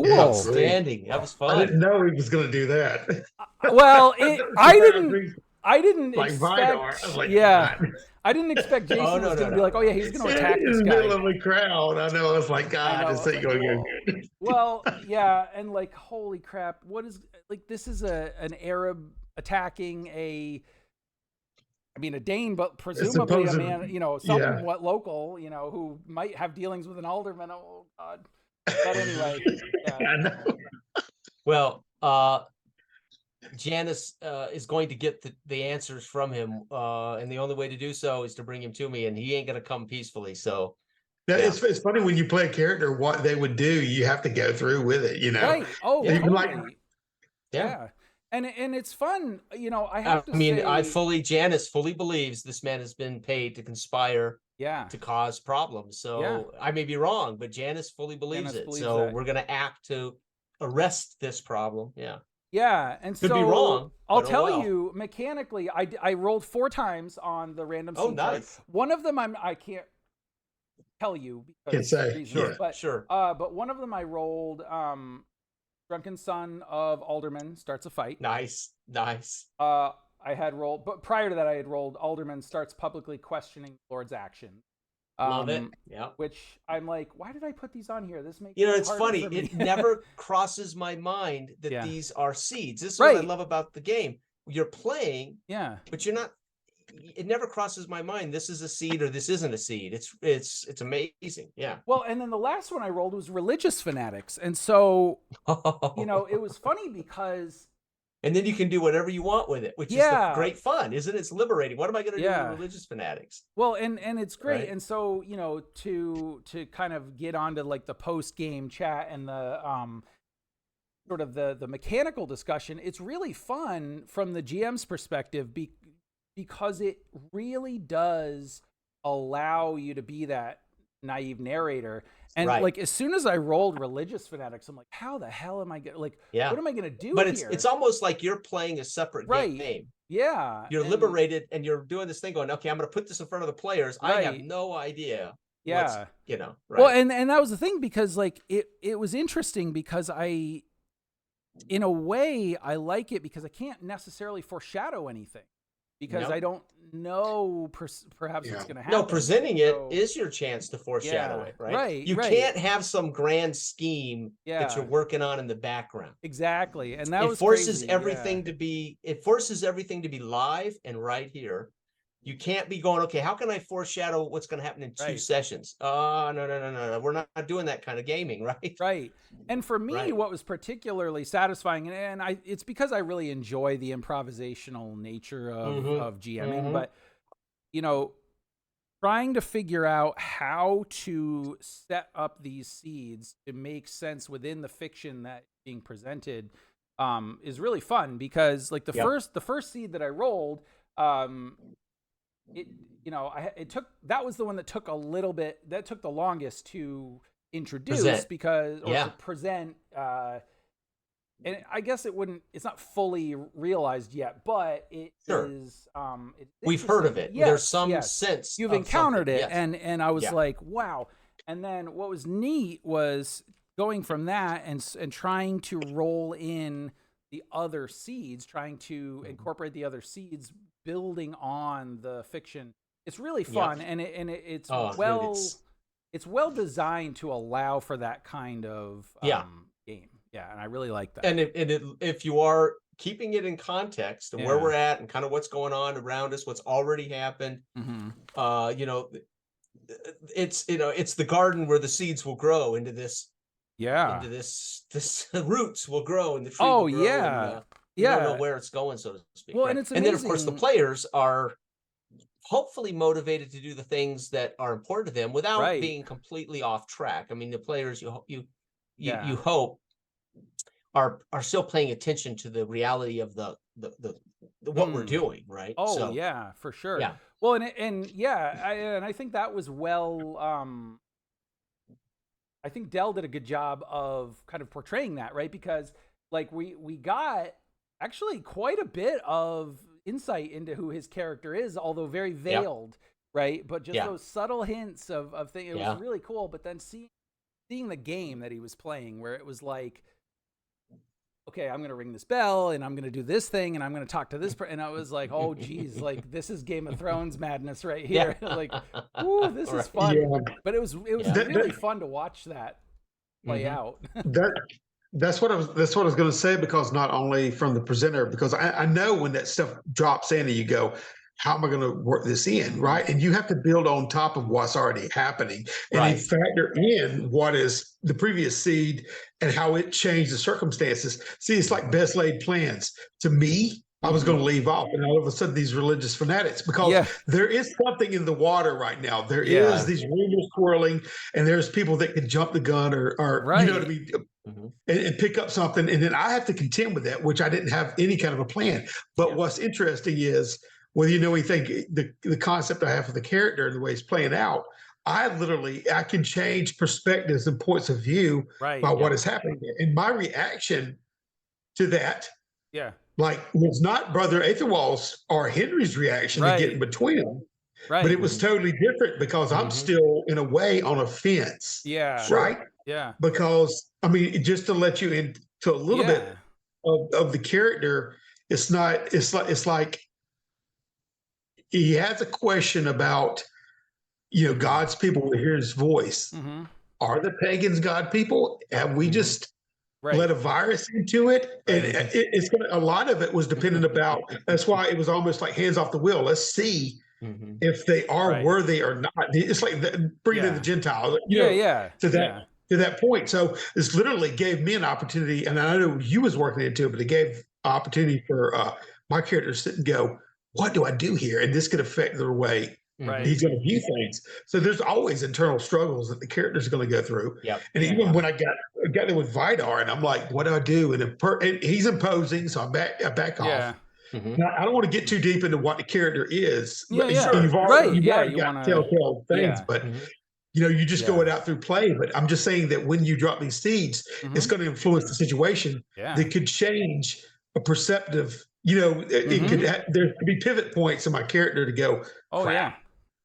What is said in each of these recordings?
Yeah, cool. sweet. Outstanding. That was I didn't fun. know he was going to do that. Well, Surprised me. I didn't Like Vidar. I was expect, like, come yeah, on. I didn't expect Oh, Jason no, was no, going to be no, like, oh yeah, no. he's It's going to attack In this the guy. middle of a crowd. I know. I was like, I God, know. I this was ain't like, going to go whoa. good. Well, yeah, and like, holy crap, what is like? This is an Arab attacking a Dane, but It's presumably a supposed, man, yeah. somewhat local, who might have dealings with an alderman. Oh God. But anyway, yeah, I know. Well, Janice is going to get the answers from him, and the only way to do so is to bring him to me, and he ain't gonna come peacefully. So, yeah. It's funny when you play a character, what they would do, you have to go through with it, right. Oh, Yeah. Even like, totally. Yeah. Yeah, and it's fun. I I have to mean, say, Janice fully believes this man has been paid to conspire yeah, to cause problems. yeah. So I may be wrong, but Janice fully believes Janice it. believes So that. we're gonna act to arrest this problem. Yeah. Yeah, and Could be so wrong, I'll but oh tell well. you mechanically, I rolled 4 times on the random Oh, seed chart. nice. One of them I can't tell you can because say, reasons, yeah. but one of them I rolled drunken son of alderman starts a fight. Nice. I had rolled, but prior to that I had rolled alderman starts publicly questioning Lord's action. Love it. Yeah. Which I'm like, why did I put these on here? This makes It's harder funny. for me. It never crosses my mind that Yeah. these are seeds. This is Right. what I love about the game. You're playing, Yeah. but you're not. It never crosses my mind. This is a seed or this isn't a seed. It's amazing. Yeah. Well, and then the last one I rolled was religious fanatics, and so it was funny because And then you can do whatever you want with it, which is the great fun, isn't it? It's liberating. What am I going to do with religious fanatics? Well, and it's great. Right. And so, to kind of get onto like the post-game chat and the sort of the mechanical discussion, it's really fun from the GM's perspective because it really does allow you to be that naive narrator. And like as soon as I rolled religious fanatics, I'm like, how the hell am I gonna what am I gonna do? But here? it's almost like you're playing a separate game. Yeah. You're liberated and you're doing this thing going, okay, I'm gonna put this in front of the players. I have no idea. Yeah. Right. Well, and that was the thing because like it was interesting because in a way I like it because I can't necessarily foreshadow anything. Because I don't know perhaps what's going to happen. No, presenting it is your chance to foreshadow it, right? Right. You can't have some grand scheme that you're working on in the background. Exactly. And that forces everything to be live and right here. You can't be going, okay, how can I foreshadow what's going to happen in 2 sessions? Oh, no. We're not doing that kind of gaming, right? Right. And for me, what was particularly satisfying, and it's because I really enjoy the improvisational nature of GMing, but, trying to figure out how to set up these seeds to make sense within the fiction that's being presented is really fun because, like, the first seed that I rolled, that was the one that took the longest to introduce to present, and I guess it's not fully realized yet, but it is. We've heard of it. There's some sense you've encountered it, and I was like, wow. And then what was neat was going from that and trying to roll in the other seeds, trying to incorporate the other seeds, building on the fiction. It's really fun, and it's it's well designed to allow for that kind of game. Yeah, and I really like that. And if you are keeping it in context and where we're at and kind of what's going on around us, what's already happened, it's the garden where the seeds will grow into this. Yeah, into this roots will grow and the tree will grow. And, you don't know where it's going, so to speak. Well, and it's amazing. And then of course the players are hopefully motivated to do the things that are important to them without being completely off track. I mean, the players you hope are still paying attention to the reality of the what we're doing, right? Oh, yeah, for sure. Yeah. Well, and I think that was I think Dell did a good job of kind of portraying that, right? Because like we got actually quite a bit of insight into who his character is, although very veiled, right? But just those subtle hints of things, it was really cool. But then seeing seeing the game that he was playing, where it was like, okay, I'm gonna ring this bell and I'm gonna do this thing and I'm gonna talk to this and I was like, oh geez, like this is Game of Thrones madness right here. Like, ooh, this is fun. Yeah. But it was really fun to watch that play out. That's what I was going to say, because not only from the presenter, because I know when that stuff drops in and you go, how am I going to work this in, right? And you have to build on top of what's already happening, and then factor in what is the previous seed and how it changed the circumstances. See, it's like best laid plans. To me, I was going to leave off, and all of a sudden these religious fanatics, because there is something in the water right now. There is these rumors swirling, and there's people that can jump the gun or you know what I mean, and pick up something, and then I have to contend with that, which I didn't have any kind of a plan. But what's interesting is, whether you know anything, the concept I have for the character and the way he's playing out, I can change perspectives and points of view by what is happening there. And my reaction to that, like, was not Brother Aethelwald's or Henry's reaction to get in between them. But it was totally different, because I'm still, in a way, on a fence. Right? Yeah. Because, I mean, just to let you into a little bit of the character, it's like he has a question about, God's people will hear his voice. Are the pagans God people? Have we just let a virus into it? And it's going to, a lot of it was dependent about, that's why it was almost like hands off the wheel. Let's see if they are worthy or not. It's like bringing in the Gentiles, to that point. So this literally gave me an opportunity, and I know you was working into it, but it gave opportunity for my character to sit and go, what do I do here? And this could affect their way he's going to view things. So there's always internal struggles that the character's going to go through. And even when I got there with Vidar, and I'm like, what do I do? And he's imposing, so I back off. Now, I don't want to get too deep into what the character is. You've already got telltale things, but you just go it out through play. But I'm just saying that when you drop these seeds, it's going to influence the situation that could change a perceptive. There could be pivot points in my character to go, crap.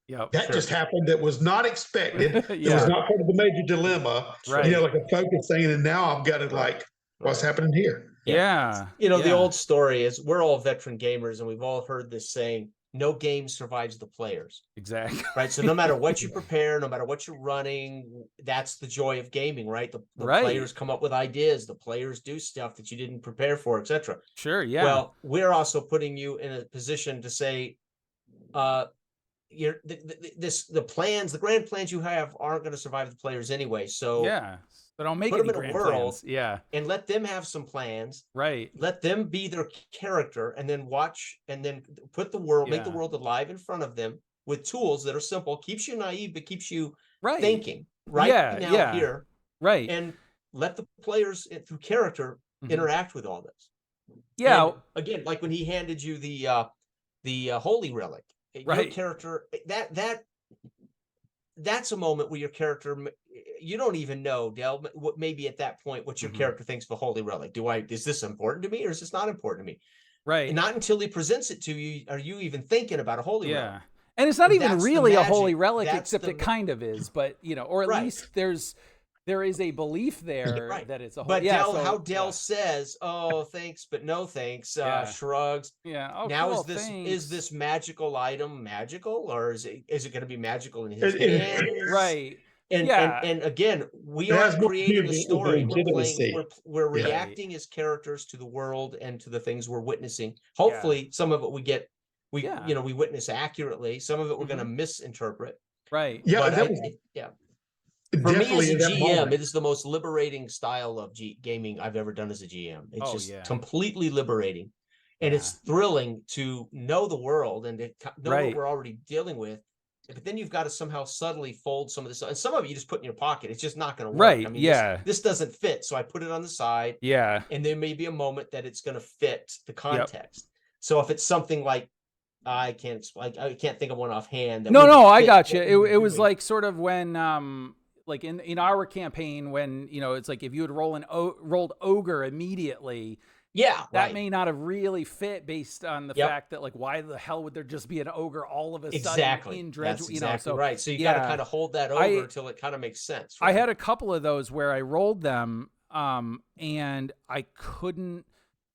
That just happened. That was not expected. It was not part of the major dilemma. Like a focus thing. And now I've got to what's happening here? The old story is, we're all veteran gamers, and we've all heard this saying, no game survives the players. Exactly. Right. So no matter what you prepare, no matter what you're running, that's the joy of gaming, right? The players come up with ideas, the players do stuff that you didn't prepare for, etc. Sure. Yeah. Well, we're also putting you in a position to say, the grand plans you have aren't going to survive the players anyway. So but I'll make put them in a world, plans. and let them have some plans. Right. Let them be their character, and then watch, and then put the world, make the world alive in front of them with tools that are simple, keeps you naive, but keeps you thinking here. Right. And let the players through character interact with all this. Yeah. And again, like when he handed you the holy relic, your character, that's a moment where your character, you don't even know, Del, what maybe at that point what your character thinks of the holy relic. Is this important to me, or is this not important to me? Right. And not until he presents it to you are you even thinking about a holy relic. And it's not even really a holy relic, except it kind of is, but or at least there is a belief there that it's a holy. But Del says, "Oh, thanks, but no thanks." Shrugs. Oh, now cool, is this magical item magical, or is it going to be magical in his hands? Right. And again, we are creating a story. We're reacting as characters to the world and to the things we're witnessing. Hopefully, some of it we witness accurately. Some of it we're going to misinterpret. Right. For me as a GM, it is the most liberating style of gaming I've ever done as a GM. It's just completely liberating. And it's thrilling to know the world and to know what we're already dealing with. But then you've got to somehow subtly fold some of this. And some of it you just put in your pocket. It's just not going to work. Right. I mean, this doesn't fit. So I put it on the side. And there may be a moment that it's going to fit the context. So if it's something like, I can't think of one offhand. No, I got you. It was like sort of when, like in our campaign, when it's like if you had rolled ogre immediately, Yeah, that may not have really fit based on the fact that, like, why the hell would there just be an ogre all of a sudden in Dredge? That's you know, exactly so right. So you got to kind of hold that over till it kind of makes sense. Right? I had a couple of those where I rolled them, and I couldn't,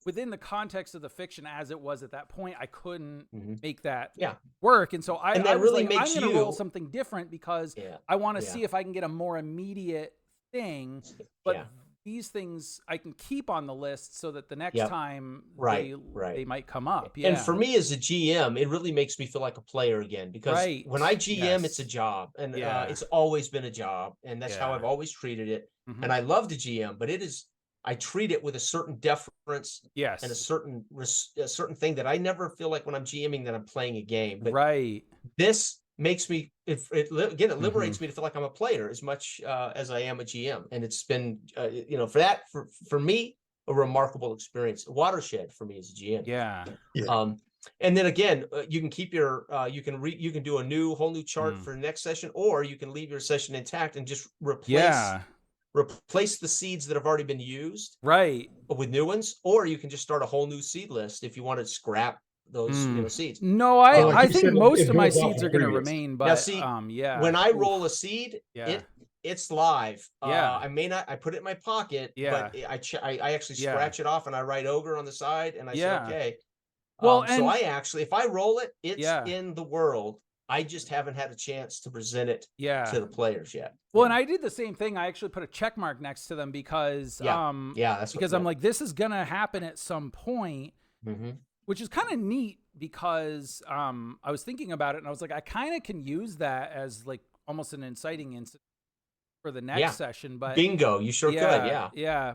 within the context of the fiction as it was at that point, I couldn't make that work. And so I was really like, I'm going to roll something different because I want to see if I can get a more immediate thing. But these things I can keep on the list so that the next time they might come up. And for me as a GM, it really makes me feel like a player again, because when I GM, it's a job, and it's always been a job, and that's how I've always treated it. And I love the GM, but I treat it with a certain deference and a certain thing that I never feel like when I'm GMing that I'm playing a game. But this makes me, it liberates me to feel like I'm a player as much as I am a GM. And it's been, for me, a remarkable experience, a watershed for me as a GM. And then again, you can keep your, you can do a whole new chart for the next session, or you can leave your session intact and just replace the seeds that have already been used with new ones, or you can just start a whole new seed list if you want to scrap those seeds. No, I think most of my seeds are going to remain, but now, see, when I roll a seed, it's live. I put it in my pocket, but I actually scratch it off and I write ogre on the side and I say okay. Well, so I actually, if I roll it, it's in the world. I just haven't had a chance to present it to the players yet. Well, and I did the same thing. I actually put a check mark next to them because that's because I'm like, this is gonna happen at some point, which is kind of neat because I was thinking about it and I was like, I kind of can use that as like almost an inciting incident for the next session. But bingo, you sure could.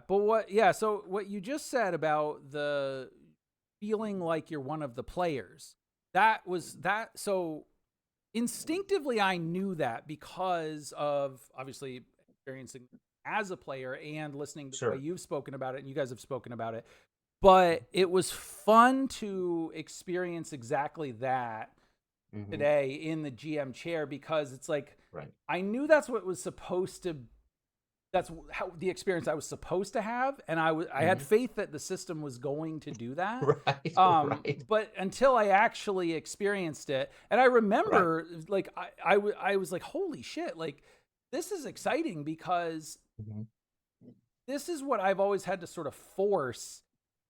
But so what you just said about the feeling like you're one of the players, so instinctively I knew that because of obviously experiencing as a player and listening to the way you've spoken about it and you guys have spoken about it. But it was fun to experience exactly that today in the GM chair, because it's like I knew that's what was supposed to, that's how the experience I was supposed to have, and I had faith that the system was going to do that. But until I actually experienced it, and I remember like I was like, holy shit, like this is exciting, because this is what I've always had to sort of force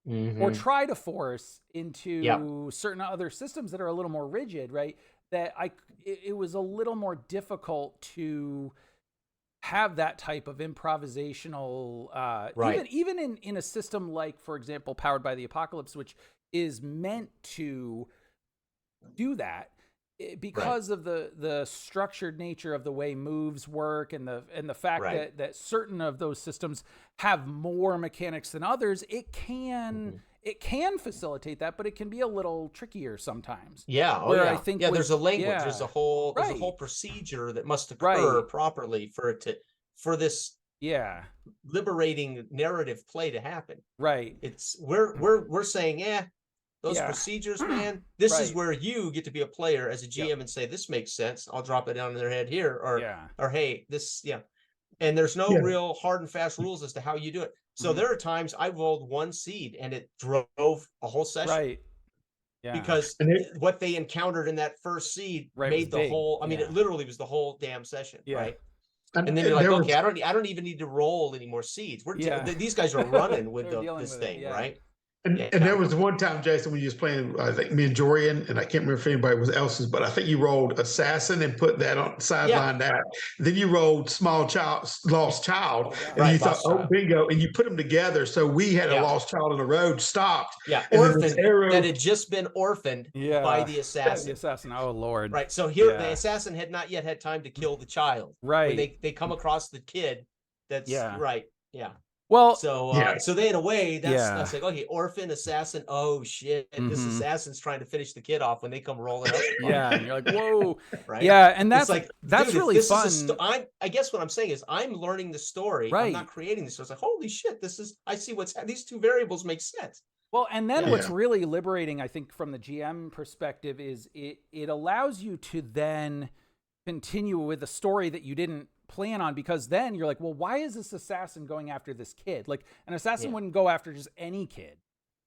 or try to force into certain other systems that are a little more rigid, right? That it was a little more difficult to have that type of improvisational, even in a system like, for example, Powered by the Apocalypse, which is meant to do that because of the structured nature of the way moves work and the fact that certain of those systems have more mechanics than others. It can facilitate that, but it can be a little trickier sometimes. I think there's a language, there's a whole procedure that must occur properly for this liberating narrative play to happen. It's we're saying those procedures, man, this is where you get to be a player as a GM and say, this makes sense, I'll drop it down in their head here, or hey, this and there's no real hard and fast rules as to how you do it. So there are times I rolled one seed and it drove a whole session. Because what they encountered in that first seed made the whole, I mean, it literally was the whole damn session, right? And then you're like, okay, I don't even need to roll any more seeds. These guys are running with this thing, right? And there was one time, Jason, when you was playing, I think me and Jorian, and I can't remember if anybody was else's, but I think you rolled Assassin and put that on sideline that. Then you rolled Lost Child, and you thought, oh, bingo, and you put them together. So we had a Lost Child on the road, stopped. Orphaned, that had just been orphaned by the assassin. The assassin, oh Lord. Right, so here the assassin had not yet had time to kill the child. When they come across the kid, that's Well, so they in a way that's like, okay, orphan, assassin. Oh shit, this assassin's trying to finish the kid off when they come rolling up. And you're like, whoa, and that's like that's really fun. I guess what I'm saying is I'm learning the story. I'm not creating this. So it's like, holy shit, I see these two variables make sense. Well, and then what's really liberating, I think, from the GM perspective is it allows you to then continue with a story that you didn't plan on, because then you're like, well, why is this assassin going after this kid? Like, an assassin wouldn't go after just any kid.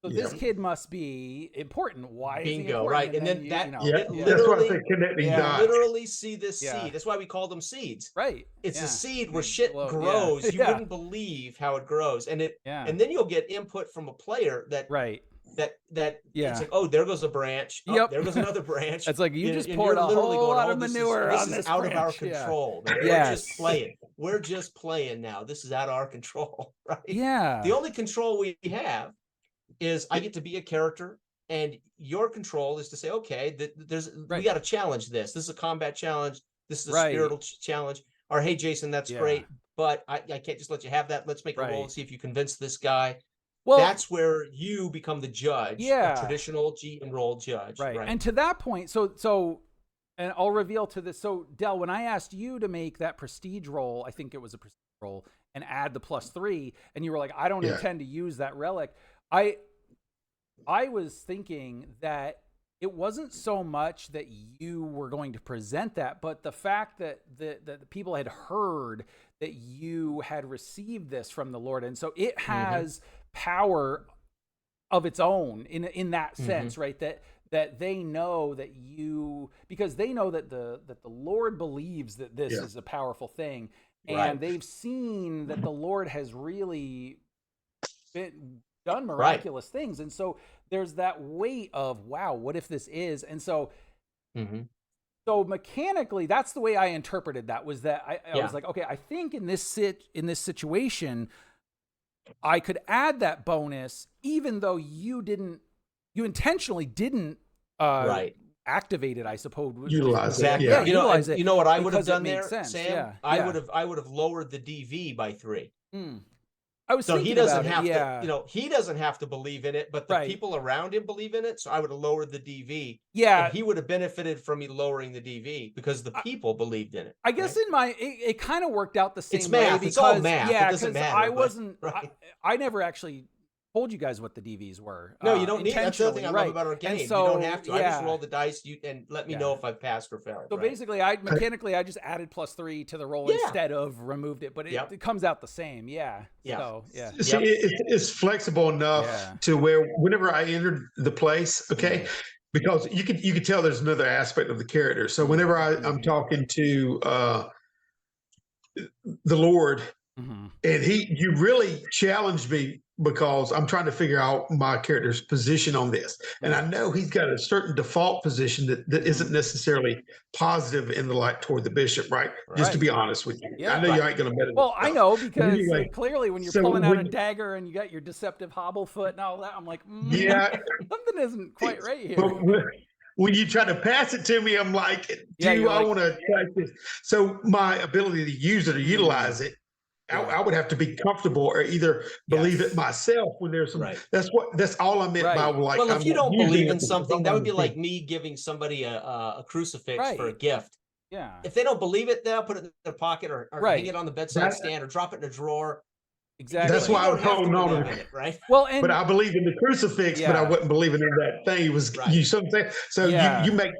So this kid must be important. Why is he Bingo, important? right? And then you, that you know, literally, dots. literally see this seed. That's why we call them seeds. Right. It's a seed where shit grows. You wouldn't believe how it grows, and and then you'll get input from a player that it's like, oh, there goes a branch. Oh, there goes another branch. It's like you just poured a whole lot of manure on this out branch. of our control. We're just playing. We're just playing now. This is out of our control, right? Yeah. The only control we have is I get to be a character, and your control is to say, okay, we got to challenge this. This is a combat challenge. This is a spiritual challenge. Or, hey, Jason, that's great, but I can't just let you have that. Let's make a roll and see if you convince this guy. Well, that's where you become the judge, a traditional GM role judge. Right. And to that point, so, and I'll reveal to this. So, Del, when I asked you to make that prestige roll, I think it was a prestige roll, and add the +3, and you were like, I don't intend to use that relic. I was thinking that it wasn't so much that you were going to present that, but the fact that the people had heard that you had received this from the Lord. And so it has power of its own in that sense, right? That they know that because they know that the Lord believes that this is a powerful thing. And they've seen that the Lord has really done miraculous things. And so there's that weight of, wow, what if this is? And so, so mechanically, that's the way I interpreted that, was that I was like, okay, I think in this situation, I could add that bonus, even though you intentionally didn't activate it, I suppose. Utilize it. Yeah. Utilize it. You know what I would have done there, sense. Sam? I would have lowered the DV by 3. I was so he doesn't have to, he doesn't have to believe in it, but the people around him believe in it. So I would have lowered the DV. Yeah. And he would have benefited from me lowering the DV because the people believed in it. I guess it kind of worked out the same it's math. way. Because, it's all math. Yeah, it doesn't matter. I wasn't, I never actually told you guys what the DVs were. No, you don't need. That's the other thing I love about our game. And so, you don't have to. I just roll the dice and let me know if I've passed or failed. So basically, I just added +3 to the roll instead of removed it, but it comes out the same. Yeah. So, See, it's flexible enough to where whenever I entered the place, because you could tell there's another aspect of the character. So whenever I'm talking to the Lord, and you really challenged me, because I'm trying to figure out my character's position on this. And I know he's got a certain default position that isn't necessarily positive in the light toward the bishop, right? Just to be honest with you. Yeah, I know you ain't going to bet it. Well, I know, because clearly when you're pulling out a dagger and you got your deceptive hobble foot and all that, I'm like, something isn't quite right here. When you try to pass it to me, I'm like, I want to try this? So my ability to use it or utilize it, I would have to be comfortable or either believe it myself when there's some. That's all I meant by like. Well, if you don't believe in something, that would be like me giving somebody a crucifix for a gift. Yeah. If they don't believe it, they'll put it in their pocket or hang it on the bedside stand or drop it in a drawer. Exactly. That's why I was holding on to it, right? Well, but I believe in the crucifix, but I wasn't believing in that thing. It was you. Something. So you make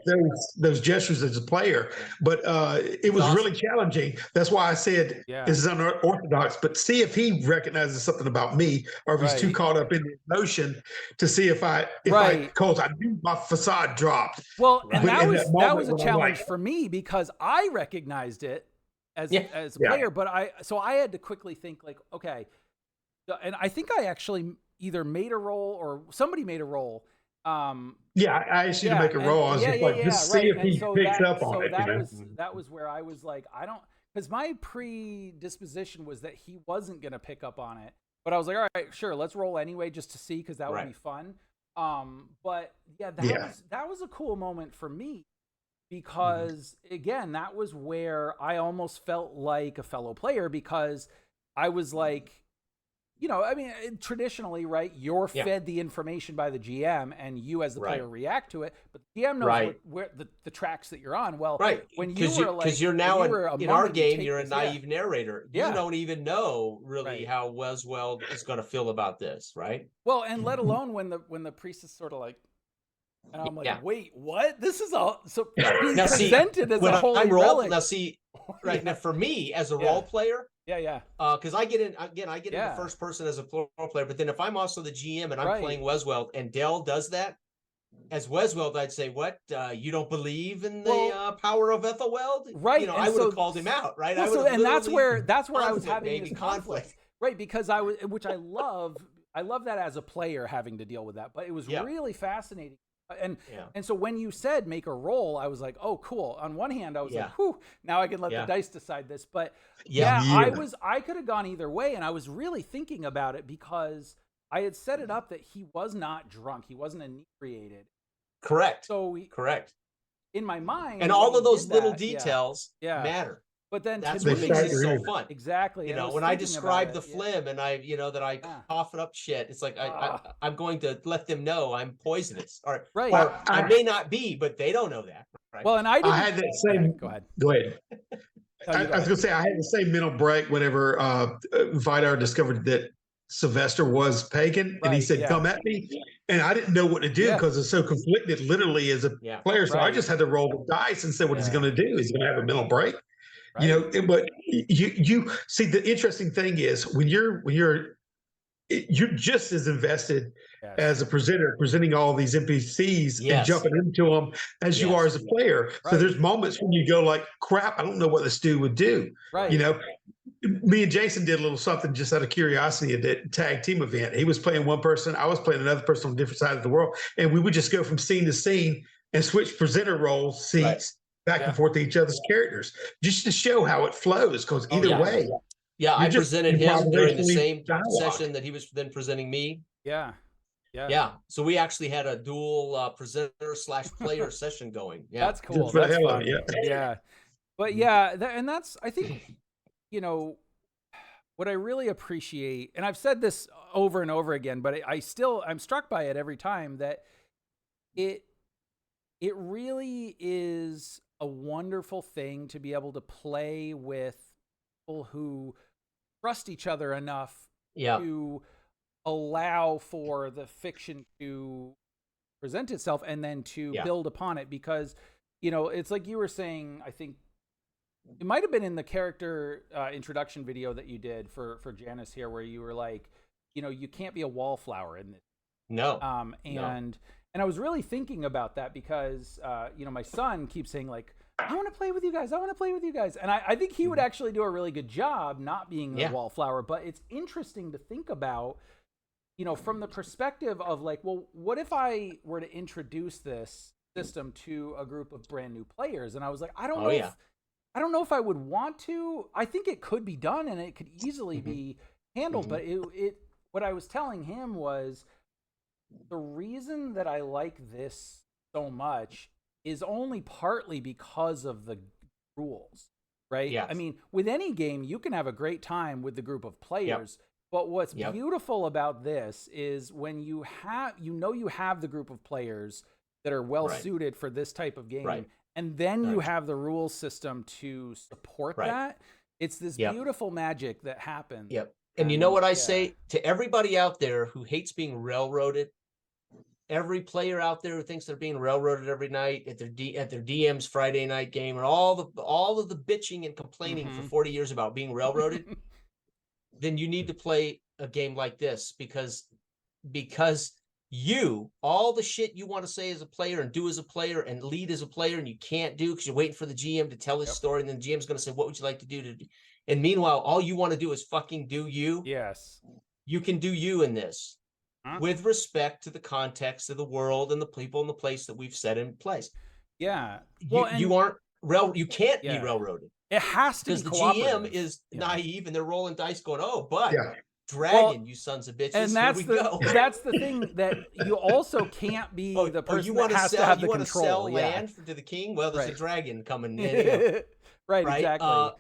those gestures as a player, but it was really challenging. That's why I said this is unorthodox. But see if he recognizes something about me, or if he's too caught up in the emotion to see if because I knew my facade dropped. Well, and that was a challenge for me, because I recognized it as a player, but I had to quickly think like, okay, and I think I actually either made a roll or somebody made a roll. I asked you to make a roll. I was just see if he picks up on it. That was where I was like, I don't, because my predisposition was that he wasn't going to pick up on it, but I was like, all right, sure, let's roll anyway, just to see, because that would be fun. But that was a cool moment for me. Because again, that was where I almost felt like a fellow player, because I was like, I mean, traditionally, right, you're fed the information by the GM and you as the player react to it, but the GM knows where the tracks that you're on. Well, when you were like, because you're now in our game, you're a naive narrator. You don't even know really how Weswell is going to feel about this, right? Well, and let alone when the priest is sort of like, and I'm like, wait, what? This is all being presented as a holy relic. Now, see, now for me as a role player, Yeah. Because I get in into first person as a plural player, but then if I'm also the GM and I'm playing Wesweld and Dell does that, as Wesweld, I'd say, "What? You don't believe in the power of Ethelweld?" Right. You know, I would have called him out, right? Well, and that's where I was having this conflict, right? Because which I love that as a player having to deal with that, but it was really fascinating. And so when you said make a roll, I was like, oh, cool. On one hand, I was like, whew, now I can let the dice decide this. But I could have gone either way, and I was really thinking about it because I had set it up that he was not drunk, he wasn't inebriated. Correct. So correct. In my mind, and all of those little details matter. But then that's what makes it so fun. Exactly. You know, when I describe the phlegm and I, that I cough it up shit, it's like I'm going to let them know I'm poisonous, or I may not be, but they don't know that. Right? Well, and I had that same. Go ahead. Go ahead. I was going to say I had the same mental break whenever Vidar discovered that Sylvester was pagan, and he said, "Come at me," and I didn't know what to do because it's so conflicted, literally, as a player. So I just had to roll the dice and say, "What is he going to do? Is he going to have a mental break?" Right. You know, but you see, the interesting thing is when you're just as invested as a presenter presenting all these NPCs and jumping into them as you are as a player. So there's moments when you go like, crap, I don't know what this dude would do. Right. You know, me and Jason did a little something just out of curiosity at that tag team event. He was playing one person, I was playing another person on different sides of the world, and we would just go from scene to scene and switch presenter roles, seats back and forth to each other's characters, just to show how it flows. Because either way, I presented him during the same session that he was then presenting me. Yeah. So we actually had a dual presenter/player session going. Yeah, that's cool. That's fun. Yeah. But and that's, I think, you know, what I really appreciate, and I've said this over and over again, but I'm struck by it every time, that it really is a wonderful thing to be able to play with people who trust each other enough to allow for the fiction to present itself and then to build upon it. Because, you know, it's like you were saying, I think it might have been in the character introduction video that you did for Janice here, where you were like, you know, you can't be a wallflower in this. No. And I was really thinking about that because, you know, my son keeps saying like, I want to play with you guys. I want to play with you guys. And I think he would actually do a really good job not being a wallflower. But it's interesting to think about, you know, from the perspective of like, well, what if I were to introduce this system to a group of brand new players? And I was like, I don't know if I would want to. I think it could be done and it could easily be handled. But what I was telling him was, the reason that I like this so much is only partly because of the rules, right? Yes. I mean, with any game, you can have a great time with the group of players, but what's beautiful about this is when you have the group of players that are well suited for this type of game, and then you have the rule system to support that. It's this beautiful magic that happens. And you know what I say to everybody out there who hates being railroaded? Every player out there who thinks they're being railroaded every night at their DM's Friday night game, and all of the bitching and complaining for 40 years about being railroaded, then you need to play a game like this because all the shit you want to say as a player and do as a player and lead as a player and you can't do because you're waiting for the GM to tell his story, and then the GM's going to say, what would you like to do? And meanwhile, all you want to do is fucking do you. Yes. You can do you in this with respect to the context of the world and the people and the place that we've set in place. Yeah. Well, you can't be railroaded. It has to be because the GM is naive and they're rolling dice going, oh, but dragon, you sons of bitches. And that's that's the thing, that you also can't be the person that has to have the control. Sell land to the king? Well, there's a dragon coming in. Right, exactly.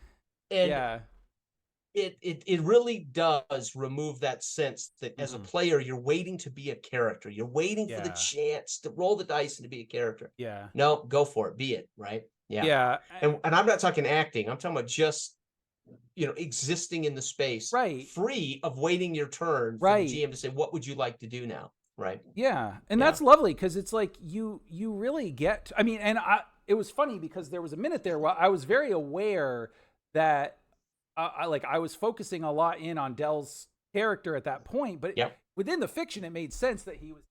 It really does remove that sense that as a player, you're waiting to be a character. You're waiting for the chance to roll the dice and to be a character. Yeah. No, go for it. Be it, right? Yeah. And I'm not talking acting. I'm talking about just, you know, existing in the space, free of waiting your turn for the GM to say, what would you like to do now? Right. Yeah. And that's lovely, because it's like you really get, I mean, and it was funny because there was a minute there where I was very aware that I was focusing a lot in on Dell's character at that point, but within the fiction, it made sense that he was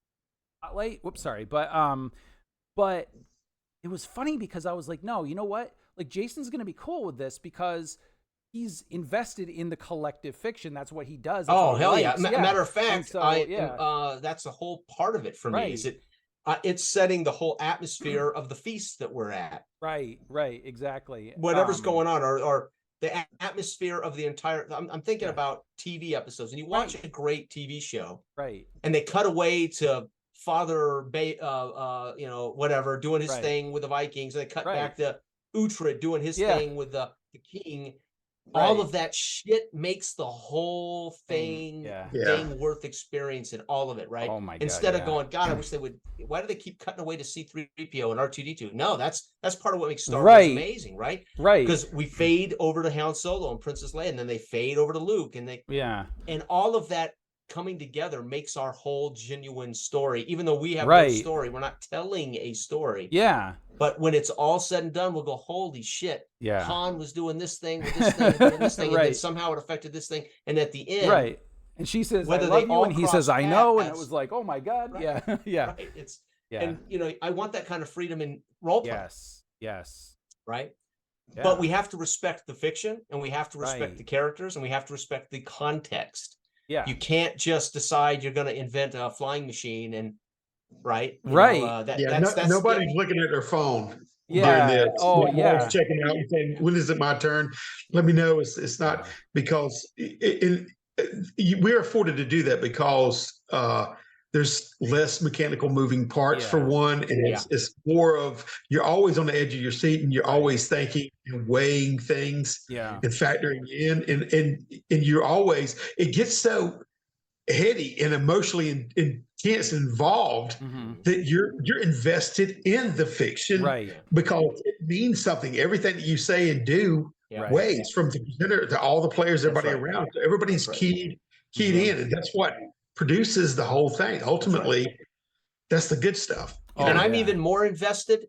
late. Whoops, sorry, but it was funny because I was like, no, you know what? Like Jason's gonna be cool with this because he's invested in the collective fiction. That's what he does. That's hell yeah. Matter of fact, so, that's a whole part of it for me. Is it's setting the whole atmosphere of the feast that we're at. Right, exactly. Whatever's going on, or the atmosphere of the entire. I'm thinking about TV episodes, and you watch a great TV show, and they cut away to Father whatever doing his thing with the Vikings, and they cut back to Uhtred doing his thing with the king. All of that shit makes the whole thing worth experiencing, all of it, right? Oh my God, Instead of going, God, I wish they would. Why do they keep cutting away to C-3PO and R2-D2? No, that's part of what makes Star Wars amazing, right? Because we fade over to Han Solo and Princess Leia, and then they fade over to Luke, and and all of that coming together makes our whole genuine story. Even though we have no story, we're not telling a story. But when it's all said and done, we'll go, holy shit. Han was doing this thing with this thing, doing this thing, and then somehow it affected this thing. And at the end, and she says, "I love you," and he says, "I know," and it was like, oh my God, It's and I want that kind of freedom in role play. Yes. Right. Yeah. But we have to respect the fiction, and we have to respect the characters, and we have to respect the context. You can't just decide you're going to invent a flying machine and that's nobody's looking at their phone. Nobody's checking out and saying, when is it my turn? Let me know. It's not because we're afforded to do that because there's less mechanical moving parts for one, and it's more of you're always on the edge of your seat, and you're always thinking and weighing things and factoring in, and you're always, it gets so heady and emotionally intense involved that you're invested in the fiction because it means something. Everything that you say and do weighs from the presenter to all the players, everybody around. So everybody's keyed in, and that's what produces the whole thing. Ultimately, that's the good stuff. And I'm even more invested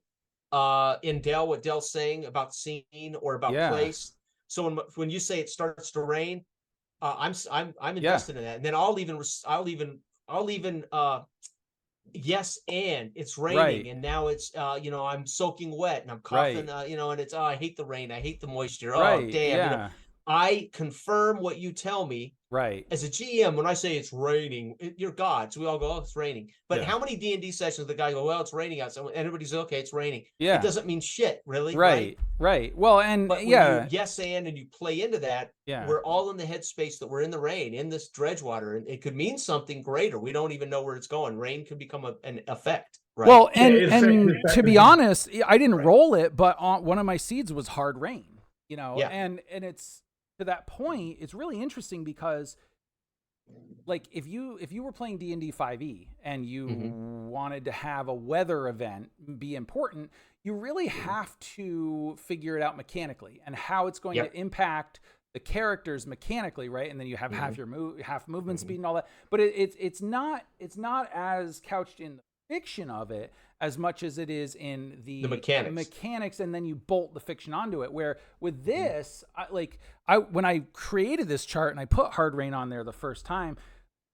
in Dale, what Dale's saying about scene or about place. So when you say it starts to rain, I'm invested in that, and then I'll even yes, and it's raining, and now it's I'm soaking wet, and I'm coughing, and it's I hate the rain, I hate the moisture. Oh damn, I confirm what you tell me. As a GM, when I say it's raining, you're God, so we all go, oh, it's raining. But how many D&D sessions the guy go, well, it's raining outside, and everybody's okay, it's raining. It doesn't mean shit, really. Right. Well, and but when you yes and you play into that, we're all in the headspace that we're in the rain, in this dredgewater, and it could mean something greater. We don't even know where it's going. Rain could become an effect. Right? Well, and to be honest, I didn't roll it, but one of my seeds was hard rain. And it's to that point, it's really interesting because, like, if you were playing D&D 5e and you wanted to have a weather event be important, you really have to figure it out mechanically and how it's going to impact the characters mechanically, right? And then you have half movement speed and all that. But it's not as couched in the fiction of it as much as it is in the mechanics, and then you bolt the fiction onto it. Where with this, when I created this chart and I put hard rain on there the first time,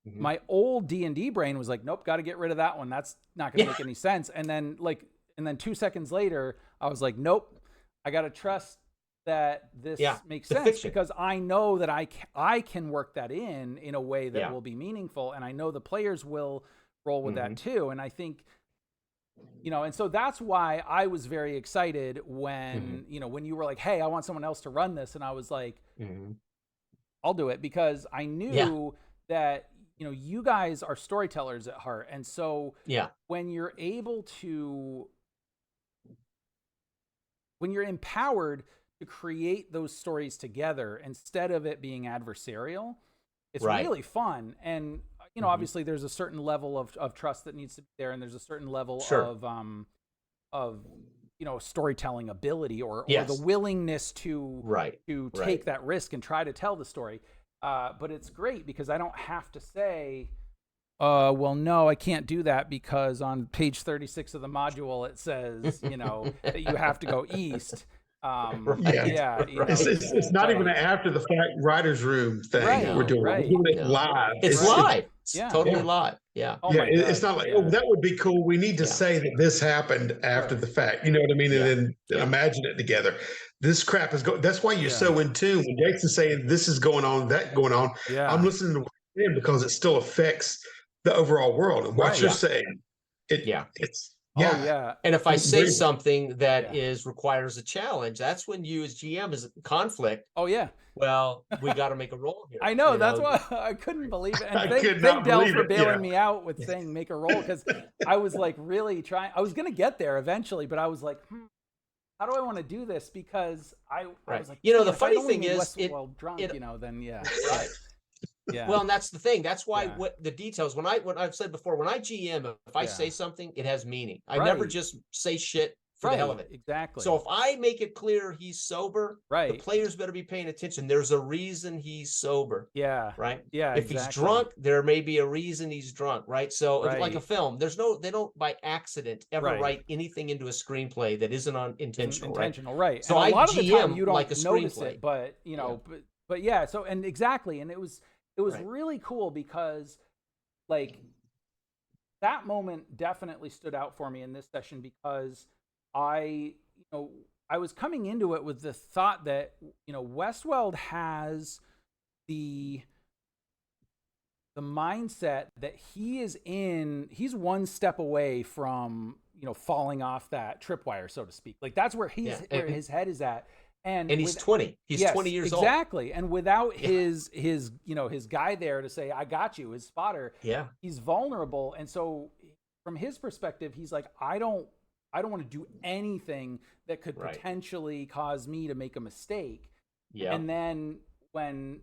my old D&D brain was like, nope, got to get rid of that one. That's not going to make any sense. And then 2 seconds later, I was like, nope, I got to trust that this makes sense because I know that I can work that in a way that will be meaningful, and I know the players will roll with that too. And I think, and so that's why I was very excited when, when you were like, hey, I want someone else to run this. And I was like, I'll do it, because I knew that, you guys are storytellers at heart. And so when you're empowered to create those stories together instead of it being adversarial, it's really fun. And obviously there's a certain level of trust that needs to be there, and there's a certain level of storytelling ability or the willingness to take that risk and try to tell the story. But it's great because I don't have to say, well, no, I can't do that because on page 36 of the module it says, that you have to go east. Yeah, it's not even an after the fact writer's room thing we're doing. We're doing it live. It's live. It's Yeah. totally live. Yeah. Oh my God. It's not like, oh, that would be cool. We need to say that this happened after the fact. You know what I mean? And then imagine it together. This crap is going. That's why you're so in tune. When Jason's saying this is going on, that going on, I'm listening to what you're saying because it still affects the overall world. And what you're saying, it's And if I say something that requires a challenge, that's when you as GM is conflict. Oh yeah. Well, we got to make a roll here. I know, that's why I couldn't believe it. And thank Del for bailing me out with saying make a roll, because I was like really trying. I was gonna get there eventually, but I was like, how do I want to do this? Because I was like, the funny thing is, drunk, then right. Yeah. Well, and that's the thing. That's why what the details, when I've said before, when I GM, if I say something, it has meaning. I never just say shit for the hell of it. Exactly. So if I make it clear he's sober, the players better be paying attention. There's a reason he's sober. Yeah. Right. Yeah. If he's drunk, there may be a reason he's drunk. Right. So like a film, they don't by accident ever write anything into a screenplay that isn't intentional. Right. So and a lot of the time you don't like a notice screenplay. it, but but yeah. So and exactly, and it was really cool because like that moment definitely stood out for me in this session, because I was coming into it with the thought that Westweld has the mindset that he's one step away from falling off that tripwire, so to speak. Like that's where where his head is at. And he's 20. He's 20 years old. Exactly. And without his guy there to say, I got you, his spotter, he's vulnerable. And so from his perspective, he's like, I don't want to do anything that could potentially cause me to make a mistake. Yeah. And then when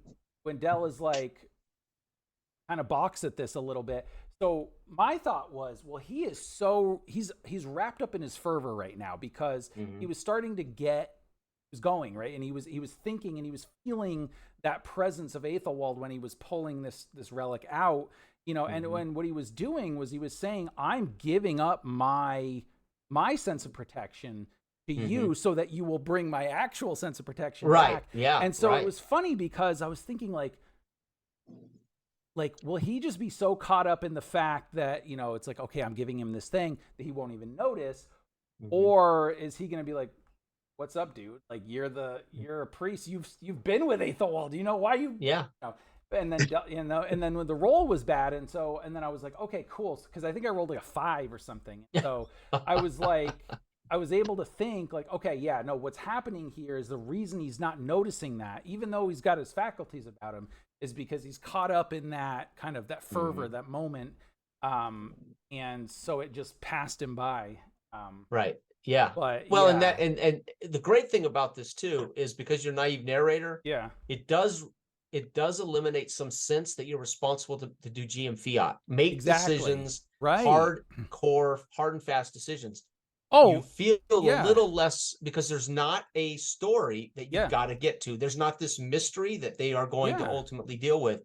Del is like kind of balks at this a little bit. So my thought was, well, he's wrapped up in his fervor right now, because he was starting to was going right, and he was thinking and he was feeling that presence of Aethelwald when he was pulling this relic out, and when what he was doing was he was saying, I'm giving up my sense of protection to you so that you will bring my actual sense of protection back. And so it was funny because I was thinking like will he just be so caught up in the fact that it's like, okay, I'm giving him this thing that he won't even notice, or is he going to be like, what's up, dude? Like you're a priest. You've been with Aethelwald. Why you? Yeah. And then and then when the roll was bad, and then I was like, okay, cool, because I think I rolled like a 5 or something. So I was like, I was able to think like, okay, yeah, no, what's happening here is the reason he's not noticing that, even though he's got his faculties about him, is because he's caught up in that kind of that fervor, that moment, and so it just passed him by. Right. Yeah. But and the great thing about this too is because you're a naive narrator, it does eliminate some sense that you're responsible to do GM fiat, make decisions, hard and fast decisions. Oh, you feel a little less because there's not a story that you've got to get to. There's not this mystery that they are going to ultimately deal with.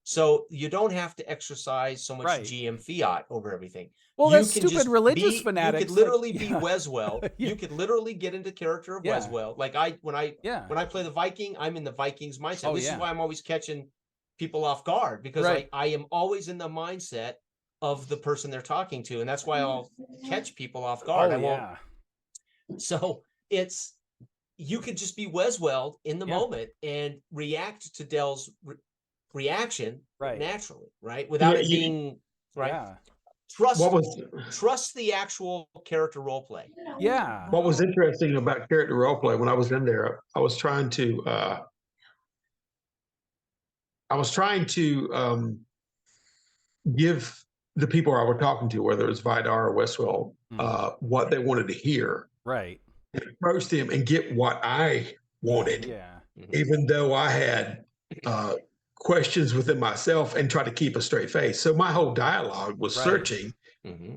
So you don't have to exercise so much GM fiat over everything. Well, that's stupid religious fanatics. You could literally be Weswell. You could literally get into character of Weswell. Like when I play the Viking, I'm in the Vikings mindset. This is why I'm always catching people off guard, because I am always in the mindset of the person they're talking to, and that's why I'll catch people off guard. I won't. So you could just be Weswell in the moment and react to Del's reaction naturally, right? Without it being trust the actual character role play. Yeah. What was interesting about character role play when I was in there, I was trying to give the people I were talking to, whether it's Vidar or Westwell, what they wanted to hear. Right. And approach them and get what I wanted. Yeah. Even though I had questions within myself and try to keep a straight face. So my whole dialogue was searching,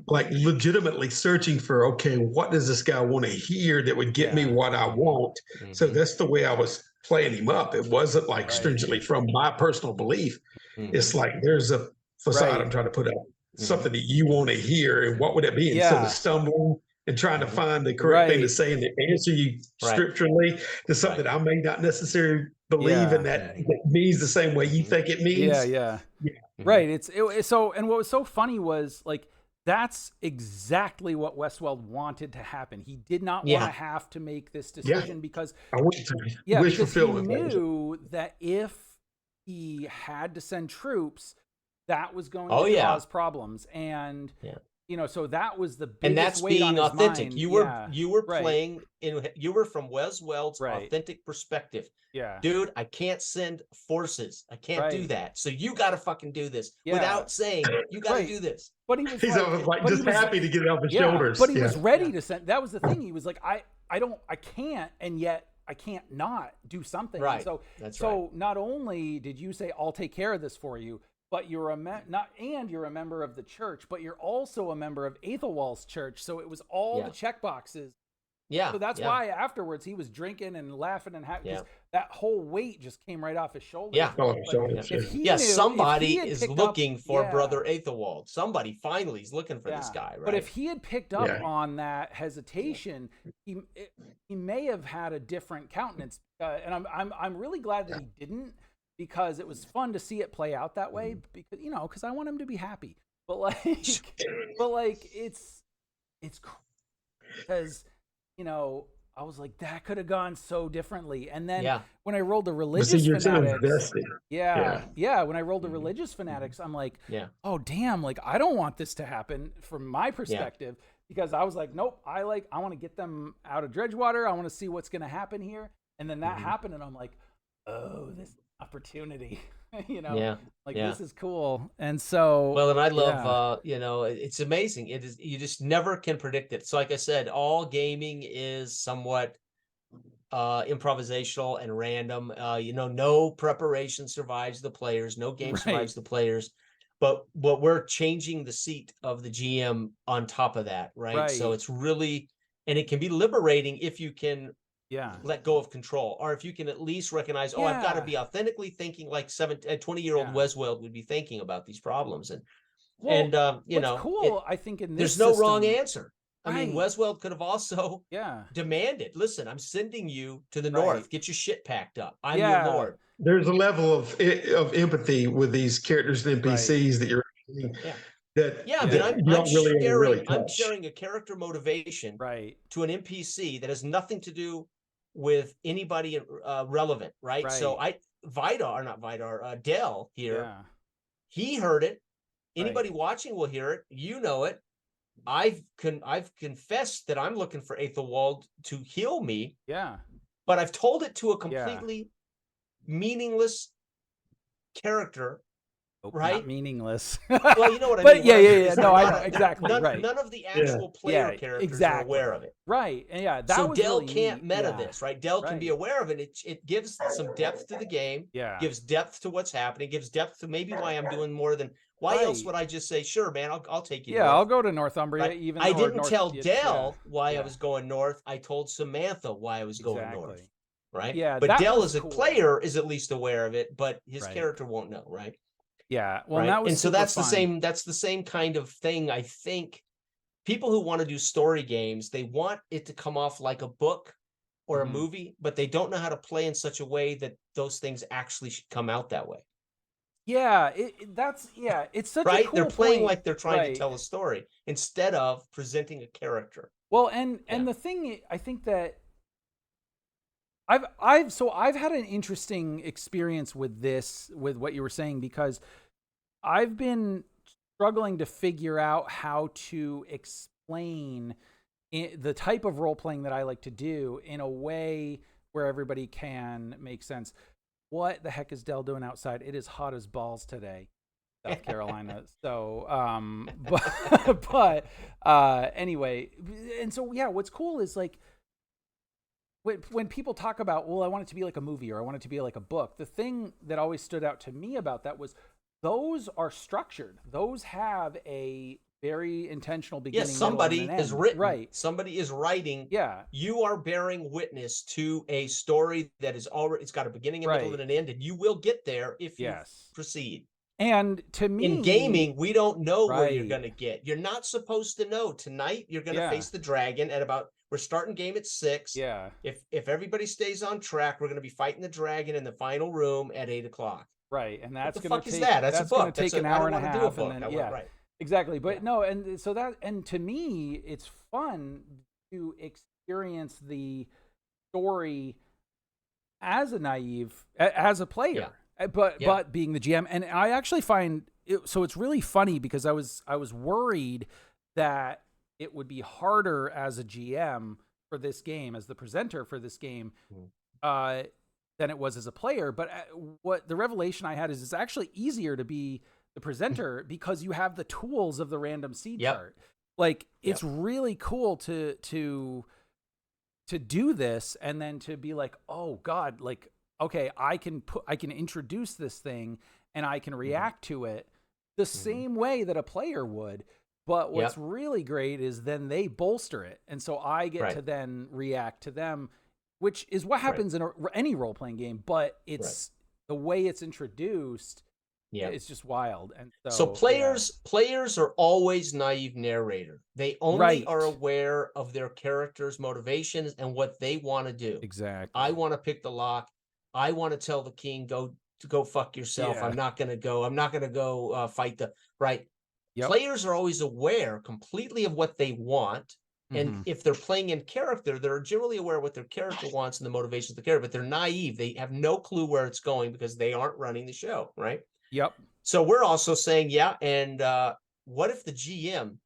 like legitimately searching for, okay, what does this guy want to hear that would get me what I want? So that's the way I was playing him up. It wasn't like stringently from my personal belief. It's like there's a facade I'm trying to put up, something that you want to hear, and what would it be? Instead of stumbling and trying to find the correct thing to say and to answer you scripturally to something I may not necessarily believe and that means the same way you think it means. Yeah. Right. So, and what was so funny was like, that's exactly what Westworld wanted to happen. He did not want to have to make this decision because because he knew that if he had to send troops, that was going to cause problems. And you know, so that was the biggest and that's weight being on his authentic. mind. You were playing you were from Westworld's authentic perspective. Yeah. Dude, I can't send forces. I can't do that. So you got to fucking do this without saying you got to do this. But he was he's just happy to get it off his shoulders. But he was ready to send. That was the thing. He was like, I can't, and yet I can't not do something. Right. And so not only did you say I'll take care of this for you, but you're a member of the church, but you're also a member of Aethelwald's church. So it was all the check boxes. Yeah. So that's why afterwards he was drinking and laughing and happy. That whole weight just came right off his shoulders. Yeah. Somebody is looking for Brother Aethelwald. Somebody finally is looking for this guy, right? But if he had picked up on that hesitation, he may have had a different countenance. And I'm really glad that he didn't, because it was fun to see it play out that way. Because because I want him to be happy. But like, it's because. I was like, that could have gone so differently. And then when I rolled the religious fanatics, when I rolled the religious fanatics, I'm like, oh damn, like I don't want this to happen from my perspective, because I was like, nope, I want to get them out of Dredgewater. I want to see what's going to happen here. And then that happened, and I'm like, oh, this opportunity. This is cool. And so and I love it's amazing. It is, you just never can predict it. So like I said, all gaming is somewhat improvisational and random. No preparation survives the players, no game survives the players, but we're changing the seat of the GM on top of that, right? So it's really, and it can be liberating if you can let go of control, or if you can at least recognize, I've got to be authentically thinking like 20-year-old Westworld would be thinking about these problems. And what's cool, I think in this there's no system, wrong answer. I mean, Westworld could have also demanded, listen, I'm sending you to the north, get your shit packed up, I'm your lord. There's a level of empathy with these characters and NPCs that you're I'm sharing a character motivation to an NPC that has nothing to do with anybody relevant, right? So Dell here, he heard it. Anybody watching will hear it. You know it. I've confessed that I'm looking for Aethelwald to heal me. But I've told it to a completely meaningless character. Right, not meaningless. Well, you know what I mean. But no, I know exactly. None of the actual player characters are aware of it. Right, and that so was Dell really can't meta this, right? Dell can be aware of it. It gives some depth to the game. Gives depth to what's happening. Gives depth to maybe why I'm doing more than. Why else would I just say, sure, man, I'll take you. I'll go to Northumbria. Right? Even I didn't tell Dell why I was going north. I told Samantha why I was going north. Right. But Dell as a player is at least aware of it, but his character won't know. Right. Yeah, well, that was, and so that's fun. That's the same kind of thing. I think people who want to do story games, they want it to come off like a book or a movie, but they don't know how to play in such a way that those things actually should come out that way. Yeah, it's such a cool They're playing point. like they're trying to tell a story instead of presenting a character. Well, and the thing, I think that I've had an interesting experience with this, with what you were saying, because I've been struggling to figure out how to explain the type of role playing that I like to do in a way where everybody can make sense. What the heck is Dell doing outside? It is hot as balls today, South Carolina. So, but anyway, and so what's cool is like, when people talk about, well, I want it to be like a movie or I want it to be like a book, the thing that always stood out to me about that was those are structured. Those have a very intentional beginning. Yes, somebody is written. Right. Somebody is writing. Yeah. You are bearing witness to a story that is already, it's got a beginning, a middle, and an end, and you will get there if you proceed. And to me, in gaming, we don't know where you're right. going to get. You're not supposed to know. Tonight, you're going to Yeah. face the dragon at about, we're starting game at 6. Yeah. If everybody stays on track, we're going to be fighting the dragon in the final room at 8 o'clock. Right. And that's What the going fuck to is take, that? That's a that's going book. to take That's an a, I hour don't and a want to do a half. And book. then, I yeah, want, right. exactly. But Yeah. no, and so that, and to me, it's fun to experience the story as a naive, as a player, but being the GM. And I actually find it, so it's really funny because I was worried that it would be harder as a GM for this game, as the presenter for this game, than it was as a player. But what the revelation I had is it's actually easier to be the presenter because you have the tools of the random seed chart. Like it's really cool to do this and then to be like, oh God, like, okay, I can introduce this thing and I can react to it the same way that a player would. But what's really great is then they bolster it. And so I get to then react to them, which is what happens in any role-playing game, but it's the way it's introduced. Yeah, it's just wild. And so players are always naive narrator. They only are aware of their character's motivations and what they want to do. Exactly. I want to pick the lock. I want to tell the king, go fuck yourself. Yeah. I'm not going to go fight the right. Yep. Players are always aware completely of what they want. And if they're playing in character, they're generally aware of what their character wants and the motivations of the character, but they're naive. They have no clue where it's going because they aren't running the show, right? Yep. So we're also saying, and what if the GM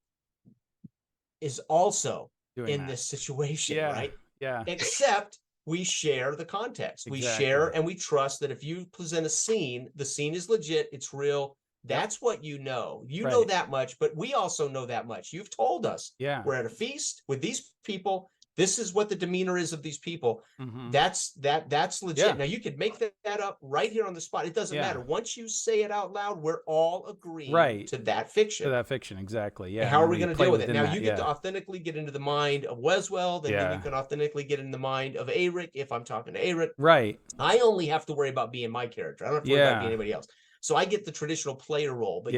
is also in this situation, right? Yeah. Except we share the context. Exactly. We share and we trust that if you present a scene, the scene is legit, it's real. That's what you know. You know that much, but we also know that much. You've told us. Yeah. We're at a feast with these people. This is what the demeanor is of these people. That's legit. Yeah. Now you could make that up right here on the spot. It doesn't matter. Once you say it out loud, we're all agreeing to that fiction. To that fiction, exactly. Yeah. And how are we going to deal with it? Now that, you get to authentically get into the mind of Weswell, then you can authentically get in the mind of Eric if I'm talking to Eric. Right. I only have to worry about being my character. I don't have to worry about being anybody else. So I get the traditional player role, but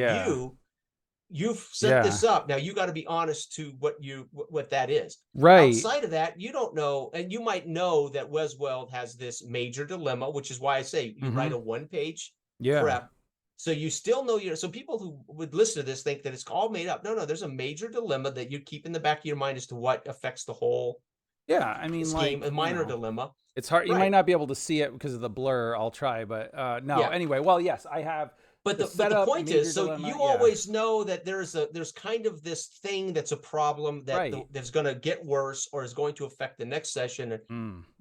you've set this up. Now you got to be honest to what that is. Right. Outside of that, you don't know, and you might know that Weswell has this major dilemma, which is why I say you write a 1-page prep. So you still know so people who would listen to this think that it's all made up. No, there's a major dilemma that you keep in the back of your mind as to what affects the whole I mean, scheme, a minor dilemma. It's hard. You might not be able to see it because of the blur. I'll try, but no. Anyway, well, yes, I have. But the point is, so you always know that there's kind of this thing that's a problem that that's going to get worse or is going to affect the next session,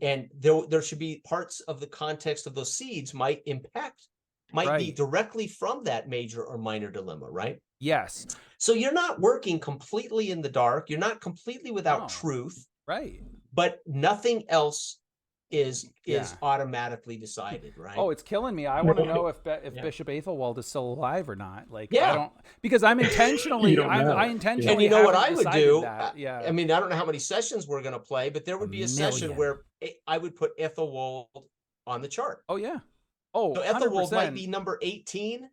and there should be parts of the context of those seeds might be directly from that major or minor dilemma, right? Yes. So you're not working completely in the dark. You're not completely without truth, right? But nothing else is automatically decided, right? Oh, it's killing me. I want to know if Bishop Aethelwald is still alive or not. Like, I don't, because I'm intentionally, I intentionally. And you know what I would do? That. I mean, I don't know how many sessions we're going to play, but there would be a session where I would put Aethelwald on the chart. Oh yeah. Oh, so Aethelwald might be number 18.